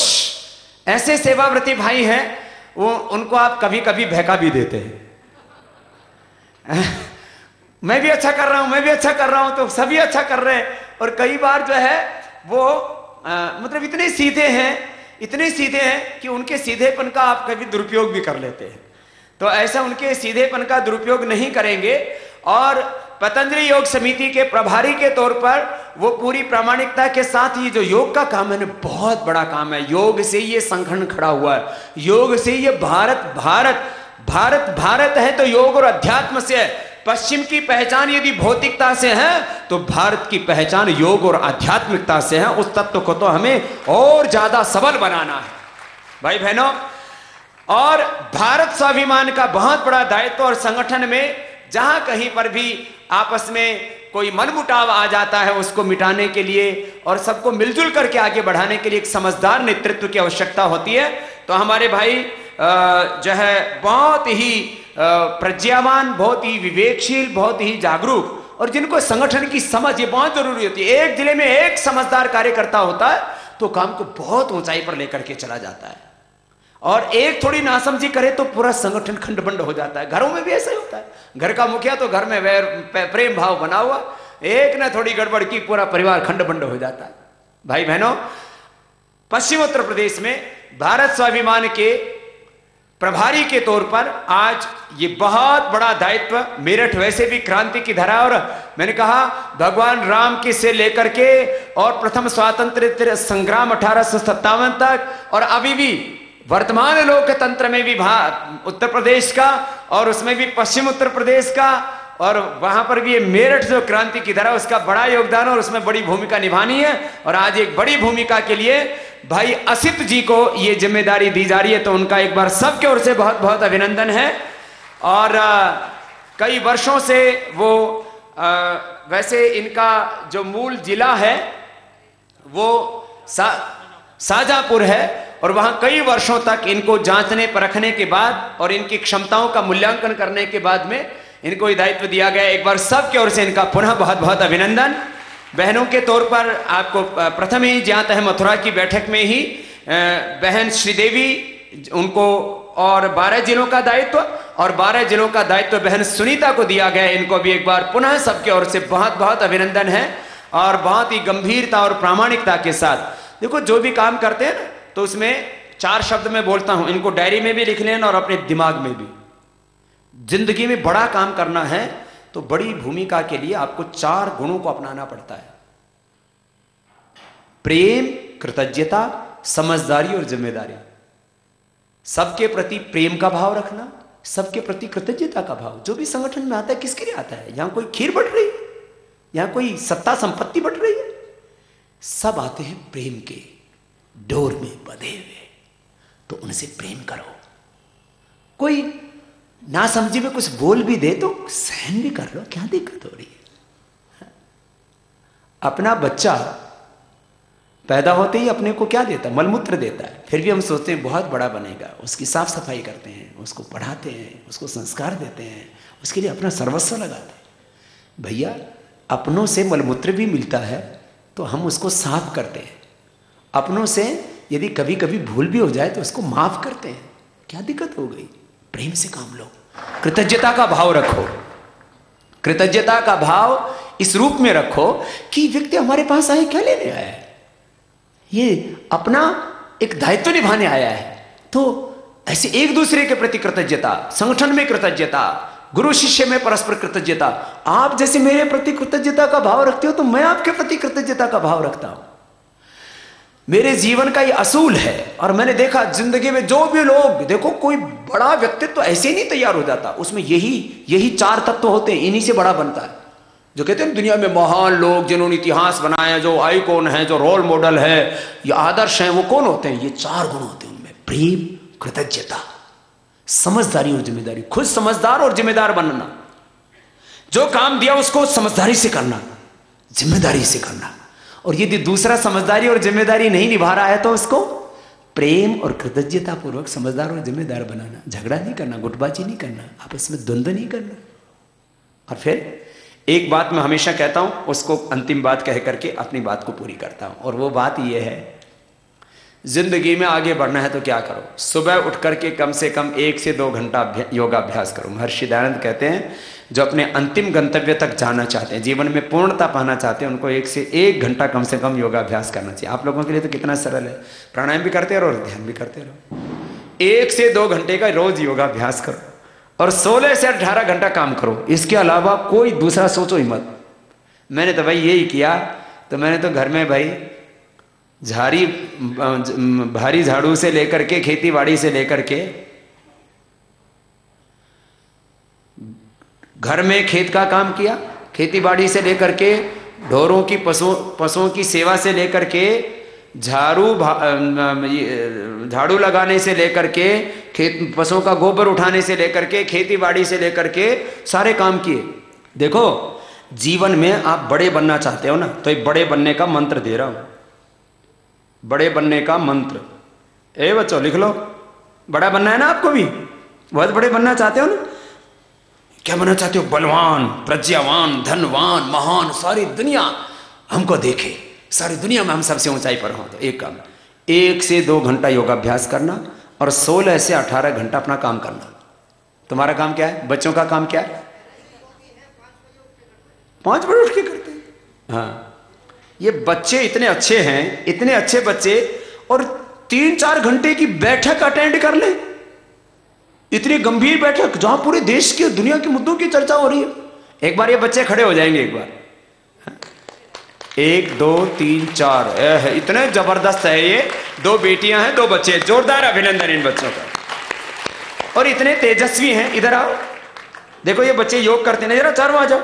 ऐसे सेवाव्रती भाई हैं। वो उनको आप कभी कभी बहका भी देते हैं। मैं भी अच्छा कर रहा हूं, मैं भी अच्छा कर रहा हूं, तो सभी अच्छा कर रहे हैं। और कई बार जो है वो मतलब इतने सीधे हैं, इतने सीधे हैं कि उनके सीधेपन का आप कभी दुरुपयोग भी कर लेते हैं। तो ऐसा उनके सीधेपन का दुरुपयोग नहीं करेंगे। और पतंजलि योग समिति के प्रभारी के तौर पर वो पूरी प्रामाणिकता के साथ ये जो योग का काम है, बहुत बड़ा काम है। योग से ये संगठन खड़ा हुआ है, योग से ये भारत भारत भारत भारत है, तो योग और अध्यात्म से है। पश्चिम की पहचान यदि भौतिकता से है तो भारत की पहचान योग और आध्यात्मिकता से है। उस तत्व को तो हमें और ज्यादा सबल बनाना है भाई बहनों। और भारत स्वाभिमान का बहुत बड़ा दायित्व, और संगठन में जहां कहीं पर भी आपस में कोई मनमुटाव आ जाता है उसको मिटाने के लिए और सबको मिलजुल करके आगे बढ़ाने के लिए एक समझदार नेतृत्व की आवश्यकता होती है। तो हमारे भाई जो है बहुत ही प्रज्ञावान, बहुत ही विवेकशील, बहुत ही जागरूक और जिनको संगठन की समझ ये बहुत जरूरी होती है। एक जिले में एक समझदार कार्यकर्ता होता है तो काम को बहुत ऊंचाई पर लेकर के चला जाता है, और एक थोड़ी नासमझी करे तो पूरा संगठन खंड-बंड हो जाता है। घरों में भी ऐसा ही होता है, घर का मुखिया तो घर में वैर प्रेम भाव बना हुआ, एक ने थोड़ी गड़बड़ की पूरा परिवार खंड-बंड हो जाता है। भाई बहनों, पश्चिम उत्तर प्रदेश में भारत स्वाभिमान के प्रभारी के तौर पर आज ये बहुत बड़ा दायित्व, मेरठ वैसे भी क्रांति की धरा, और मैंने कहा भगवान राम के से लेकर के और प्रथम स्वातंत्र संग्राम 1857 तक और अभी भी वर्तमान लोकतंत्र में भी उत्तर प्रदेश का और उसमें भी पश्चिम उत्तर प्रदेश का और वहां पर भी ये मेरठ जो क्रांति की धरा उसका बड़ा योगदान और उसमें बड़ी भूमिका निभानी है। और आज एक बड़ी भूमिका के लिए भाई असित जी को ये जिम्मेदारी दी जा रही है, तो उनका एक बार सबके ओर से बहुत बहुत अभिनंदन है। और कई वर्षों से वो वैसे इनका जो मूल जिला है वो शाहजहांपुर है और वहां कई वर्षों तक इनको जांचने परखने के बाद और इनकी क्षमताओं का मूल्यांकन करने के बाद में इनको ये दायित्व दिया गया। एक बार सबकी ओर से इनका पुनः बहुत बहुत अभिनंदन। बहनों के तौर पर आपको प्रथम ही ज्ञात है मथुरा की बैठक में ही बहन श्रीदेवी उनको और 12 जिलों का दायित्व और 12 जिलों का दायित्व बहन सुनीता को दिया गया। इनको भी एक बार पुनः सबके ओर से बहुत बहुत अभिनंदन है और बहुत ही गंभीरता और प्रामाणिकता के साथ। देखो जो भी काम करते हैं ना तो उसमें 4 शब्द में बोलता हूं, इनको डायरी में भी लिख लेना और अपने दिमाग में भी। जिंदगी में बड़ा काम करना है तो बड़ी भूमिका के लिए आपको 4 गुणों को अपनाना पड़ता है: प्रेम, कृतज्ञता, समझदारी और जिम्मेदारी। सबके प्रति प्रेम का भाव रखना, सबके प्रति कृतज्ञता का भाव। जो भी संगठन में आता है किसके लिए आता है? यहां कोई खीर बट रही है, यहां कोई सत्ता संपत्ति बट रही है, सब आते हैं प्रेम के डोर में बंधे हुए। तो उनसे प्रेम करो। कोई ना समझी में कुछ बोल भी दे तो सहन भी कर लो, क्या दिक्कत हो रही है? अपना बच्चा पैदा होते ही अपने को क्या देता है? मलमूत्र देता है। फिर भी हम सोचते हैं बहुत बड़ा बनेगा, उसकी साफ सफाई करते हैं, उसको पढ़ाते हैं, उसको संस्कार देते हैं, उसके लिए अपना सर्वस्व लगाते हैं। भैया अपनों से मलमूत्र भी मिलता है तो हम उसको साफ करते हैं। अपनों से यदि कभी कभी भूल भी हो जाए तो उसको माफ करते हैं, क्या दिक्कत हो गई? प्रेम से काम लो, कृतज्ञता का भाव रखो। कृतज्ञता का भाव इस रूप में रखो कि व्यक्ति हमारे पास आए क्या लेने आया है, ये अपना एक दायित्व निभाने आया है। तो ऐसे एक दूसरे के प्रति कृतज्ञता, संगठन में कृतज्ञता, गुरु शिष्य में परस्पर कृतज्ञता। आप जैसे मेरे प्रति कृतज्ञता का भाव रखते हो तो मैं आपके प्रति कृतज्ञता का भाव रखता हूं। मेरे जीवन का ये असूल है। और मैंने देखा जिंदगी में जो भी लोग, देखो कोई बड़ा व्यक्तित्व तो ऐसे नहीं तैयार हो जाता, उसमें यही 4 तत्व होते हैं, इन्हीं से बड़ा बनता है। जो कहते हैं दुनिया में महान लोग जिन्होंने इतिहास बनाया, जो आइकॉन है, जो रोल मॉडल है, ये आदर्श हैं, वो कौन होते हैं? ये 4 गुण होते हैं उनमें: प्रेम, कृतज्ञता, समझदारी और जिम्मेदारी। खुद समझदार और जिम्मेदार बनना, जो काम दिया उसको समझदारी से करना, जिम्मेदारी से करना। और यदि दूसरा समझदारी और जिम्मेदारी नहीं निभा रहा है तो उसको प्रेम और कृतज्ञता पूर्वक समझदार और जिम्मेदार बनाना। झगड़ा नहीं करना, गुटबाजी नहीं करना, आपस में द्वंद्व नहीं करना। और फिर एक बात मैं हमेशा कहता हूं, उसको अंतिम बात कह करके अपनी बात को पूरी करता हूं, और वो बात यह है, जिंदगी में आगे बढ़ना है तो क्या करो? सुबह उठ करके कम से कम 1 से 2 घंटा योगाभ्यास करो। महर्षि दयानंद कहते हैं जो अपने अंतिम गंतव्य तक जाना चाहते हैं, जीवन में पूर्णता पाना चाहते हैं, उनको 1 से 1 घंटा कम से कम योगाभ्यास करना चाहिए। आप लोगों के लिए तो कितना सरल है, प्राणायाम भी करते रहो और ध्यान भी करते रहो। 1 से 2 घंटे का रोज योगाभ्यास करो और 16 से 18 घंटा काम करो। इसके अलावा कोई दूसरा सोचो ही मत। मैंने तो भाई यही किया, तो मैंने तो घर में भाई भारी झाड़ू से लेकर के, खेती बाड़ी से लेकर के, घर में खेत का काम किया, खेती बाड़ी से लेकर के, ढोरों की पशुओं की सेवा से लेकर के, झाड़ू लगाने से लेकर के, पशुओं का गोबर उठाने से लेकर के, खेती बाड़ी से लेकर के सारे काम किए। देखो जीवन में आप बड़े बनना चाहते हो ना, तो एक बड़े बनने का मंत्र दे रहा हूं, बड़े बनने का मंत्र। ए बच्चों लिख लो, बड़ा बनना है ना आपको भी, बहुत बड़े बनना चाहते हो ना। क्या बनना चाहते हो? बलवान, प्रज्ञावान, धनवान, महान, सारी दुनिया हमको देखे, सारी दुनिया में हम सबसे ऊंचाई पर हों। तो एक काम, 1 से 2 घंटा योगाभ्यास करना और 16 से 18 घंटा अपना काम करना। तुम्हारा काम क्या है? बच्चों का काम क्या है? 5 बजे उठ के करते हैं। हाँ, ये बच्चे इतने अच्छे हैं, इतने अच्छे बच्चे, और 3-4 घंटे की बैठक अटेंड कर ले, इतनी गंभीर बैठक जहां पूरे देश के दुनिया के मुद्दों की चर्चा हो रही है। एक बार ये बच्चे खड़े हो जाएंगे, एक बार 1 2 3 4, इतने जबरदस्त है ये। 2 बेटियां हैं, 2 बच्चे, जोरदार अभिनंदन इन बच्चों का। और इतने तेजस्वी हैं। इधर आओ, देखो ये बच्चे योग करते हैं, जरा चारों आ जाओ।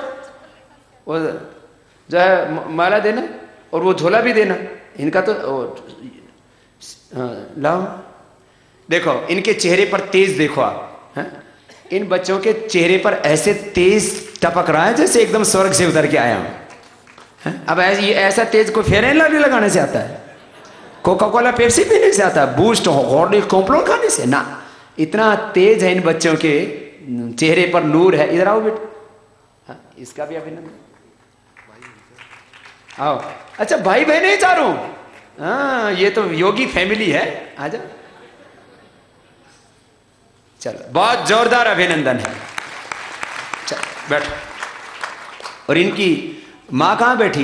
वो जो है माला देना और वो झोला भी देना इनका, तो लाओ। देखो इनके चेहरे पर तेज देखो आप, हैं? इन बच्चों के चेहरे पर ऐसे तेज टपक रहा है जैसे एकदम स्वर्ग से उतर के आया हूं। अब ये ऐसा तेज को फेयर एंड लवली लगाने से आता है, कोका कोला पेप्सी पीने से आता है, बूस्ट हॉर्लिक्स कॉम्प्लान खाने से ना। इतना तेज है इन बच्चों के चेहरे पर नूर है। इधर आओ बेटा, हाँ, इसका भी अभिनंदन। आओ, अच्छा भाई बहन है चारों। हाँ, ये तो योगी फैमिली है। आजा, चलो, बहुत जोरदार अभिनंदन है। चलो बैठो। और इनकी मां कहां बैठी?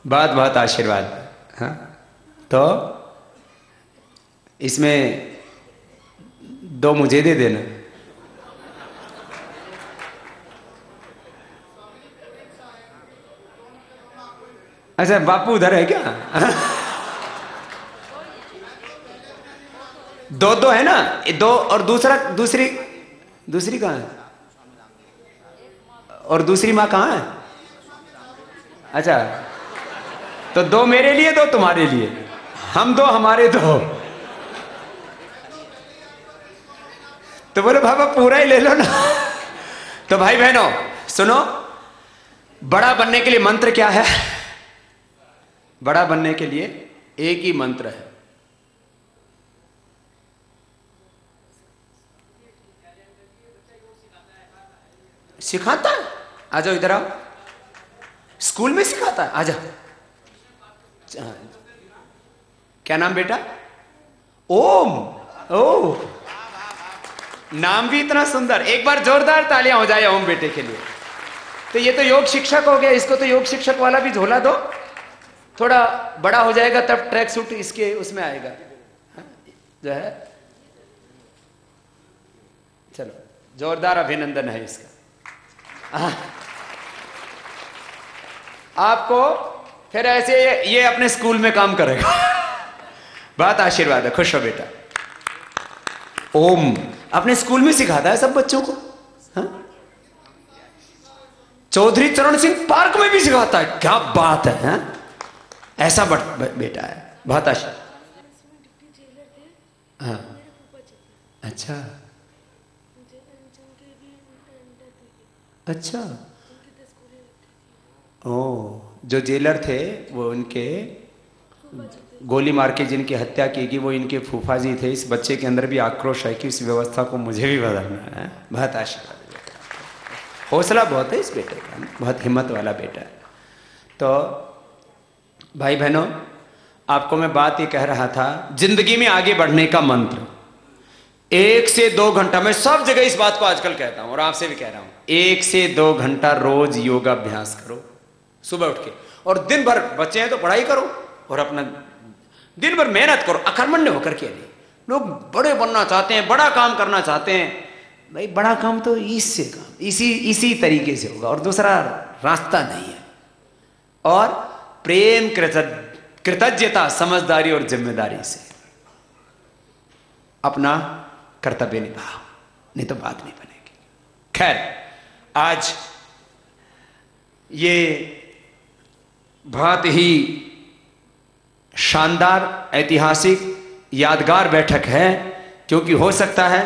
बहुत बहुत आशीर्वाद। हाँ, तो इसमें 2 मुझे दे देना। अच्छा, बापू उधर है क्या? 2 है ना? 2 और दूसरी कहाँ है? और दूसरी माँ कहाँ है? अच्छा, तो 2 मेरे लिए, 2 तुम्हारे लिए, हम 2 हमारे 2। तो बोलो बाबा पूरा ही ले लो ना। तो भाई बहनों सुनो, बड़ा बनने के लिए मंत्र क्या है? बड़ा बनने के लिए एक ही मंत्र है, सिखाता है। आ जाओ इधर आओ, स्कूल में सिखाता है। आ जाओ। क्या नाम बेटा? ओम। ओ, नाम भी इतना सुंदर। एक बार जोरदार तालियां हो जाए ओम बेटे के लिए। तो ये तो योग शिक्षक हो गया, इसको तो योग शिक्षक वाला भी झोला दो। थोड़ा बड़ा हो जाएगा तब ट्रैक सूट इसके उसमें आएगा, जो है। चलो, जोरदार अभिनंदन है इसका। आपको फिर ऐसे ये अपने स्कूल में काम करेगा। बहुत आशीर्वाद है, खुश हो बेटा। ओम अपने स्कूल में सिखाता है सब बच्चों को। हाँ? चौधरी चरण सिंह पार्क में भी सिखाता है। क्या बात है, हाँ? ऐसा बेटा है, बहुत आशीर्वाद। हाँ, अच्छा अच्छा। ओ, जो जेलर थे वो उनके गोली मार के जिनकी हत्या की गई वो इनके फूफा जी थे। इस बच्चे के अंदर भी आक्रोश है कि इस व्यवस्था को मुझे भी बदलना है। बहुत आशीर्वाद बेटा, हौसला बहुत है इस बेटे का, बहुत हिम्मत वाला बेटा है। तो भाई बहनों, आपको मैं बात ये कह रहा था, जिंदगी में आगे बढ़ने का मंत्र 1 से 2 घंटा। मैं सब जगह इस बात को आजकल कहता हूं और आपसे भी कह रहा हूं, 1 से 2 घंटा रोज योगाभ्यास करो सुबह उठ के। और दिन भर बच्चे हैं तो पढ़ाई करो और अपना दिन भर मेहनत करो अकर्मण्य होकर के लिए। लोग बड़े बनना चाहते हैं, बड़ा काम करना चाहते हैं। भाई बड़ा काम तो इससे काम इसी तरीके से होगा और दूसरा रास्ता नहीं है। और प्रेम, कृतज्ञता, समझदारी और जिम्मेदारी से अपना कर्तव्य निभाओ, नहीं तो बात नहीं बनेगी। खैर, आज ये बहुत ही शानदार, ऐतिहासिक, यादगार बैठक है, क्योंकि हो सकता है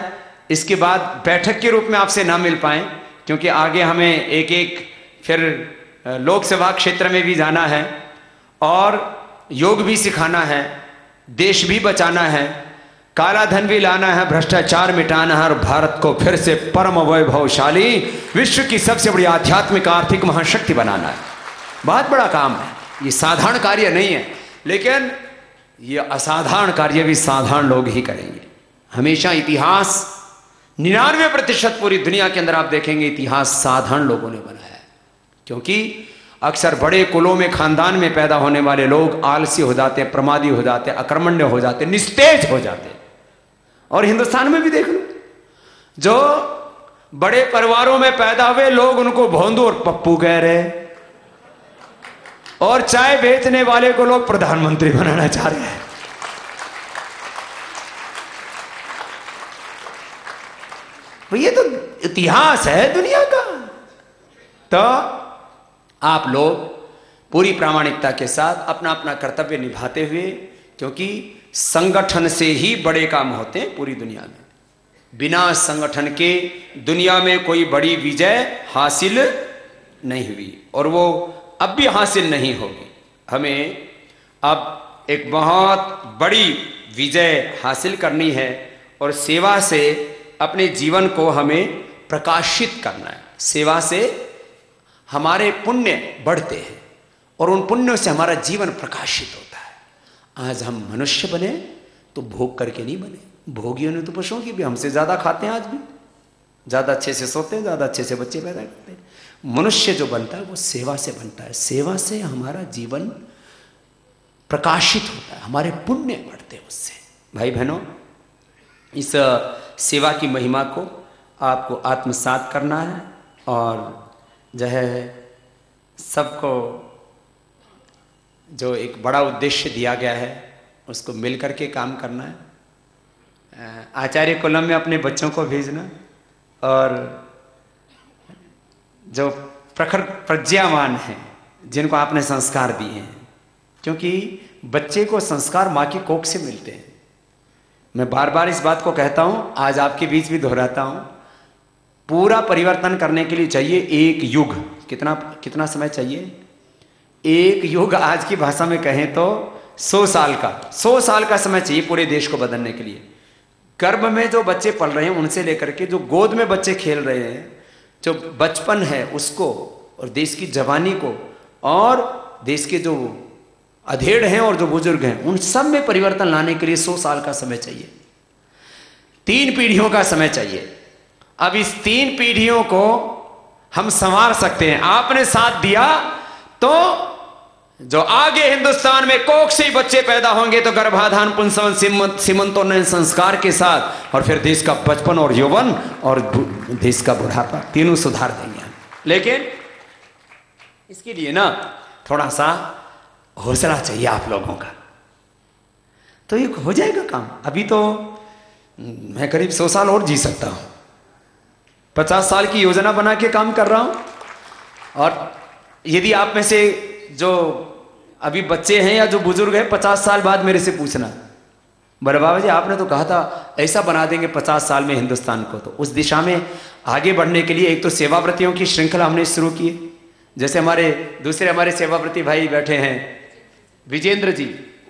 इसके बाद बैठक के रूप में आपसे ना मिल पाए, क्योंकि आगे हमें एक एक फिर लोक सेवा क्षेत्र में भी जाना है और योग भी सिखाना है, देश भी बचाना है, काला धन भी लाना है, भ्रष्टाचार मिटाना है और भारत को फिर से परम वैभवशाली विश्व की सबसे बड़ी आध्यात्मिक आर्थिक महाशक्ति बनाना है। बहुत बड़ा काम है, ये साधारण कार्य नहीं है, लेकिन ये असाधारण कार्य भी साधारण लोग ही करेंगे। हमेशा इतिहास 99% पूरी दुनिया के अंदर आप देखेंगे इतिहास साधारण लोगों ने बनाया है, क्योंकि अक्सर बड़े कुलों में खानदान में पैदा होने वाले लोग आलसी हो जाते, प्रमादी हो जाते, अकर्मण्य हो जाते, निस्तेज हो जाते। और हिंदुस्तान में भी देख लो, जो बड़े परिवारों में पैदा हुए लोग उनको भोंदू और पप्पू कह रहे, और चाय बेचने वाले को लोग प्रधानमंत्री बनाना चाह रहे हैं। ये तो इतिहास है दुनिया का। तो आप लोग पूरी प्रामाणिकता के साथ अपना अपना कर्तव्य निभाते हुए, क्योंकि संगठन से ही बड़े काम होते हैं पूरी दुनिया में। बिना संगठन के दुनिया में कोई बड़ी विजय हासिल नहीं हुई और वो अब भी हासिल नहीं होगी। हमें अब एक बहुत बड़ी विजय हासिल करनी है और सेवा से अपने जीवन को हमें प्रकाशित करना है। सेवा से हमारे पुण्य बढ़ते हैं और उन पुण्यों से हमारा जीवन प्रकाशित होता है। आज हम मनुष्य बने तो भोग करके नहीं बने, भोगियों ने तो पशुओं की भी हमसे ज्यादा खाते हैं, आज भी ज्यादा अच्छे से सोते हैं, ज्यादा अच्छे से बच्चे पैदा करते हैं। मनुष्य जो बनता है वो सेवा से बनता है, सेवा से हमारा जीवन प्रकाशित होता है, हमारे पुण्य बढ़ते हैं उससे। भाई बहनों, इस सेवा की महिमा को आपको आत्मसात करना है और जो है सबको जो एक बड़ा उद्देश्य दिया गया है उसको मिलकर के काम करना है। आचार्य कुलम में अपने बच्चों को भेजना और जो प्रखर प्रज्ञावान हैं जिनको आपने संस्कार दिए हैं, क्योंकि बच्चे को संस्कार माँ की कोख से मिलते हैं। मैं बार बार इस बात को कहता हूँ, आज आपके बीच भी दोहराता हूँ, पूरा परिवर्तन करने के लिए चाहिए एक युग। कितना समय चाहिए? एक युग आज की भाषा में कहें तो 100 साल का समय चाहिए पूरे देश को बदलने के लिए। गर्भ में जो बच्चे पल रहे हैं उनसे लेकर के जो गोद में बच्चे खेल रहे हैं, जो बचपन है उसको और देश की जवानी को और देश के जो अधेड़ हैं और जो बुजुर्ग हैं उन सब में परिवर्तन लाने के लिए 100 साल का समय चाहिए, 3 पीढ़ियों का समय चाहिए। अब इस 3 पीढ़ियों को हम संवार सकते हैं। आपने साथ दिया तो जो आगे हिंदुस्तान में कोख से ही बच्चे पैदा होंगे तो गर्भाधान पुंसवन सीमंतोन्नयन संस्कार के साथ और फिर देश का बचपन और यौवन और देश का बुढ़ापा तीनों सुधार देंगे। लेकिन इसके लिए ना थोड़ा सा हौसला चाहिए आप लोगों का, तो ये हो जाएगा काम। अभी तो मैं करीब 100 साल और जी सकता हूं, 50 साल की योजना बना के काम कर रहा हूं। और यदि आप में से जो अभी बच्चे हैं या जो बुजुर्ग हैं 50 साल बाद मेरे से पूछना, बोले बाबा जी आपने तो कहा था ऐसा बना देंगे 50 साल में हिंदुस्तान को, तो उस दिशा में आगे बढ़ने के लिए एक तो सेवाव्रतियों की श्रृंखला हमने शुरू की है। जैसे हमारे सेवाव्रती भाई बैठे हैं विजेंद्र जी,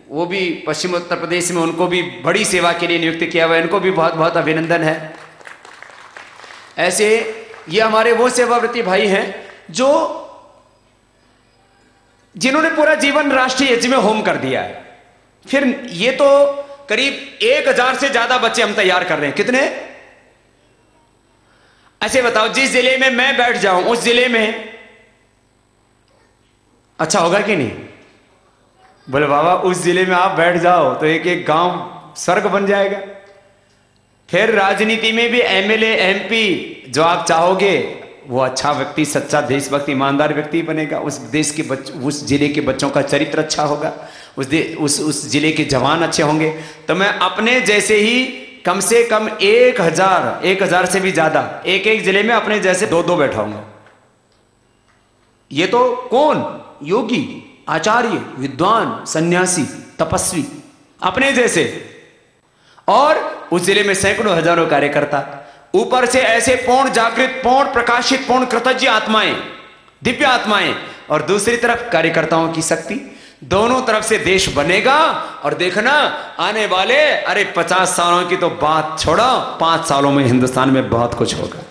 वो भी पश्चिम उत्तर प्रदेश में, उनको भी बड़ी सेवा के लिए नियुक्त किया हुआ है, इनको भी बहुत बहुत अभिनंदन है। ऐसे ये हमारे वो सेवाव्रती भाई हैं जिन्होंने पूरा जीवन राष्ट्रीय यज्ञ में होम कर दिया है। फिर ये तो करीब 1000 से ज्यादा बच्चे हम तैयार कर रहे हैं। कितने? ऐसे बताओ, जिस जिले में मैं बैठ जाऊं उस जिले में अच्छा होगा कि नहीं? बोले बाबा उस जिले में आप बैठ जाओ तो एक एक गांव स्वर्ग बन जाएगा। फिर राजनीति में भी एमएलए एमपी जो आप चाहोगे वो अच्छा व्यक्ति, सच्चा देशभक्ति, ईमानदार व्यक्ति बनेगा। उस देश के उस जिले के बच्चों का चरित्र अच्छा होगा, उस जिले के जवान अच्छे होंगे। तो मैं अपने जैसे ही कम से कम 1000 से भी ज्यादा एक एक जिले में अपने जैसे 2 बैठाऊंगा। ये तो कौन? योगी, आचार्य, विद्वान, सन्यासी, तपस्वी, अपने जैसे। और उस जिले में सैकड़ों हजारों कार्यकर्ता, ऊपर से ऐसे पूर्ण जागृत, पूर्ण प्रकाशित, पूर्ण कृतज्ञ आत्माएं, दिव्य आत्माएं, और दूसरी तरफ कार्यकर्ताओं की शक्ति। दोनों तरफ से देश बनेगा। और देखना आने वाले 50 सालों की तो बात छोड़ो, 5 सालों में हिंदुस्तान में बहुत कुछ होगा।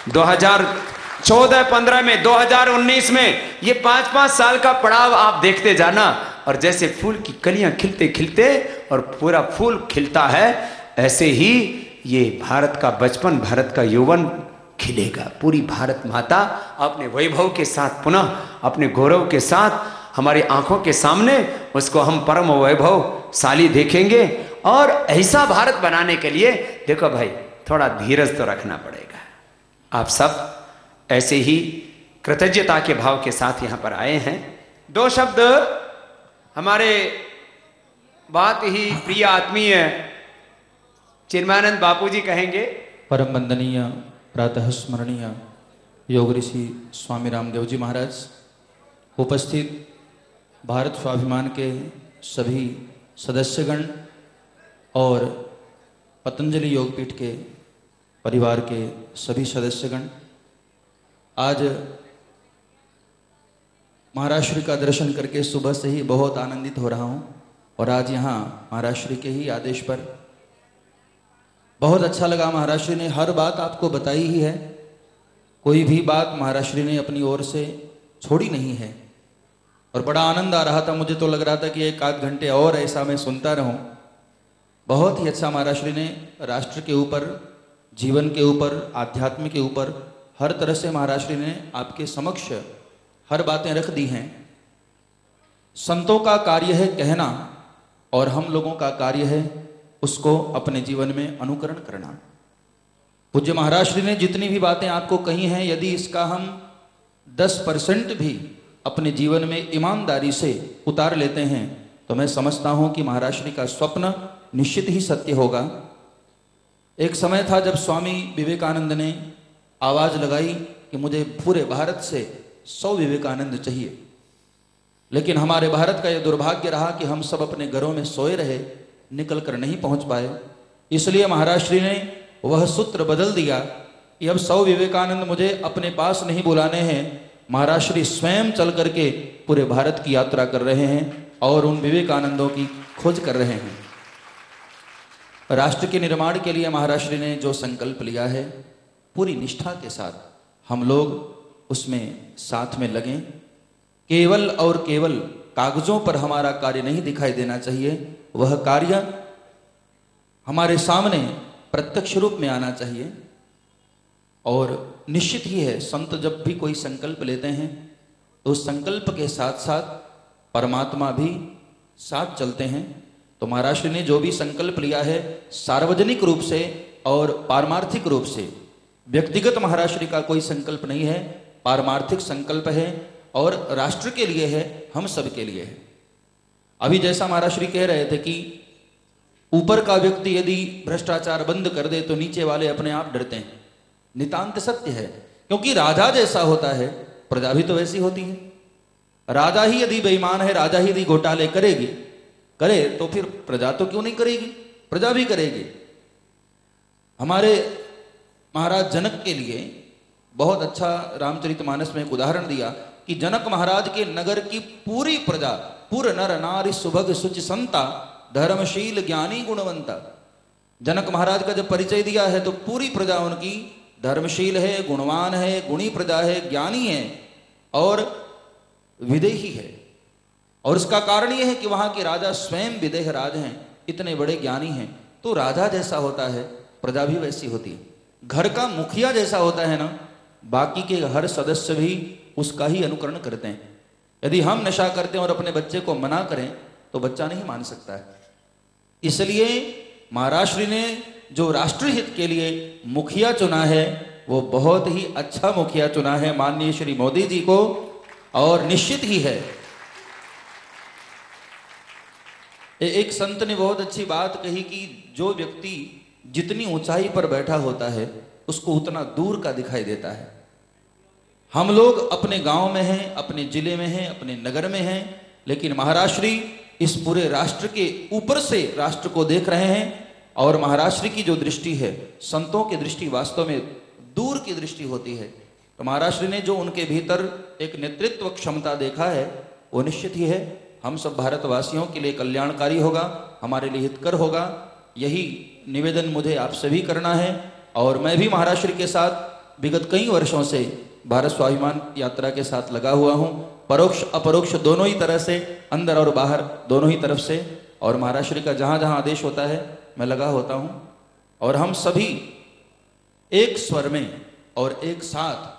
2014-15 में, 2019 में, ये 5-5 साल का पड़ाव आप देखते जाना। और जैसे फूल की कलियां खिलते खिलते और पूरा फूल खिलता है, ऐसे ही ये भारत का बचपन, भारत का यौवन खिलेगा। पूरी भारत माता अपने वैभव के साथ, पुनः अपने गौरव के साथ हमारी आंखों के सामने उसको हम परम वैभवशाली देखेंगे। और ऐसा भारत बनाने के लिए देखो भाई, थोड़ा धीरज तो रखना पड़ेगा। आप सब ऐसे ही कृतज्ञता के भाव के साथ यहां पर आए हैं। 2 शब्द हमारे बहुत ही प्रिय आत्मीय चिन्मयानंद बापू जी कहेंगे। परम वंदनीय प्रातः स्मरणीय योग ऋषि स्वामी रामदेव जी महाराज, उपस्थित भारत स्वाभिमान के सभी सदस्यगण और पतंजलि योगपीठ के परिवार के सभी सदस्यगण, आज महाराज श्री का दर्शन करके सुबह से ही बहुत आनंदित हो रहा हूँ। और आज यहाँ महाराज श्री के ही आदेश पर बहुत अच्छा लगा। महाराज श्री ने हर बात आपको बताई ही है, कोई भी बात महाराज श्री ने अपनी ओर से छोड़ी नहीं है। और बड़ा आनंद आ रहा था, मुझे तो लग रहा था कि 1-8 घंटे और ऐसा मैं सुनता रहूं। बहुत ही अच्छा महाराज श्री ने राष्ट्र के ऊपर, जीवन के ऊपर, आध्यात्म के ऊपर हर तरह से महाराज श्री ने आपके समक्ष हर बातें रख दी हैं। संतों का कार्य है कहना और हम लोगों का कार्य है उसको अपने जीवन में अनुकरण करना। पूज्य महाराज श्री ने जितनी भी बातें आपको कही हैं, यदि इसका हम 10% भी अपने जीवन में ईमानदारी से उतार लेते हैं तो मैं समझता हूं कि महाराज श्री का स्वप्न निश्चित ही सत्य होगा। एक समय था जब स्वामी विवेकानंद ने आवाज लगाई कि मुझे पूरे भारत से 100 विवेकानंद चाहिए, लेकिन हमारे भारत का यह दुर्भाग्य रहा कि हम सब अपने घरों में सोए रहे, निकल कर नहीं पहुंच पाए। इसलिए महाराज श्री ने वह सूत्र बदल दिया कि अब 100 विवेकानंद मुझे अपने पास नहीं बुलाने हैं, महाराज श्री स्वयं चल करके पूरे भारत की यात्रा कर रहे हैं और उन विवेकानंदों की खोज कर रहे हैं। राष्ट्र के निर्माण के लिए महाराज श्री ने जो संकल्प लिया है, पूरी निष्ठा के साथ हम लोग उसमें साथ में लगें। केवल और केवल कागजों पर हमारा कार्य नहीं दिखाई देना चाहिए, वह कार्य हमारे सामने प्रत्यक्ष रूप में आना चाहिए। और निश्चित ही है, संत जब भी कोई संकल्प लेते हैं तो उस संकल्प के साथ साथ परमात्मा भी साथ चलते हैं। तो महाराज श्री ने जो भी संकल्प लिया है, सार्वजनिक रूप से और पारमार्थिक रूप से, व्यक्तिगत महाराज श्री का कोई संकल्प नहीं है, पारमार्थिक संकल्प है और राष्ट्र के लिए है, हम सब के लिए है। अभी जैसा महाराज श्री कह रहे थे कि ऊपर का व्यक्ति यदि भ्रष्टाचार बंद कर दे तो नीचे वाले अपने आप डरते हैं। नितांत सत्य है, क्योंकि राजा जैसा होता है प्रजा भी तो वैसी होती है। राजा ही यदि बेईमान है, राजा ही यदि घोटाले करे तो फिर प्रजा तो क्यों नहीं करेगी, प्रजा भी करेगी। हमारे महाराज जनक के लिए बहुत अच्छा रामचरितमानस में एक उदाहरण दिया कि जनक महाराज के नगर की पूरी प्रजा, पूर नर नारी सुभग सुचि संता, धर्मशील ज्ञानी गुणवंता। जनक महाराज का जब परिचय दिया है तो पूरी प्रजा उनकी धर्मशील है, गुणवान है, गुणी प्रजा है, ज्ञानी है और विदेही है। और उसका कारण यह है कि वहां के राजा स्वयं विदेह राज हैं, इतने बड़े ज्ञानी हैं। तो राजा जैसा होता है प्रजा भी वैसी होती है। घर का मुखिया जैसा होता है ना, बाकी के हर सदस्य भी उसका ही अनुकरण करते हैं। यदि हम नशा करते हैं और अपने बच्चे को मना करें तो बच्चा नहीं मान सकता है। इसलिए महाराज श्री ने जो राष्ट्रहित के लिए मुखिया चुना है वो बहुत ही अच्छा मुखिया चुना है, माननीय श्री मोदी जी को। और निश्चित ही है, एक संत ने बहुत अच्छी बात कही कि जो व्यक्ति जितनी ऊंचाई पर बैठा होता है उसको उतना दूर का दिखाई देता है। हम लोग अपने गांव में हैं, अपने जिले में हैं, अपने नगर में हैं, लेकिन महाराज श्री इस पूरे राष्ट्र के ऊपर से राष्ट्र को देख रहे हैं और महाराष्ट्र की जो दृष्टि है, संतों की दृष्टि वास्तव में दूर की दृष्टि होती है। तो महाराष्ट्र ने जो उनके भीतर एक नेतृत्व क्षमता देखा है, वो निश्चित ही है हम सब भारतवासियों के लिए कल्याणकारी होगा, हमारे लिए हितकर होगा। यही निवेदन मुझे आप सभी करना है। और मैं भी महाराष्ट्र के साथ विगत कई वर्षों से भारत स्वाभिमान यात्रा के साथ लगा हुआ हूँ, परोक्ष अपरोक्ष दोनों ही तरह से, अंदर और बाहर दोनों ही तरफ से। और महाराष्ट्र का जहाँ जहाँ आदेश होता है मैं लगा होता हूँ। और हम सभी एक स्वर में और एक साथ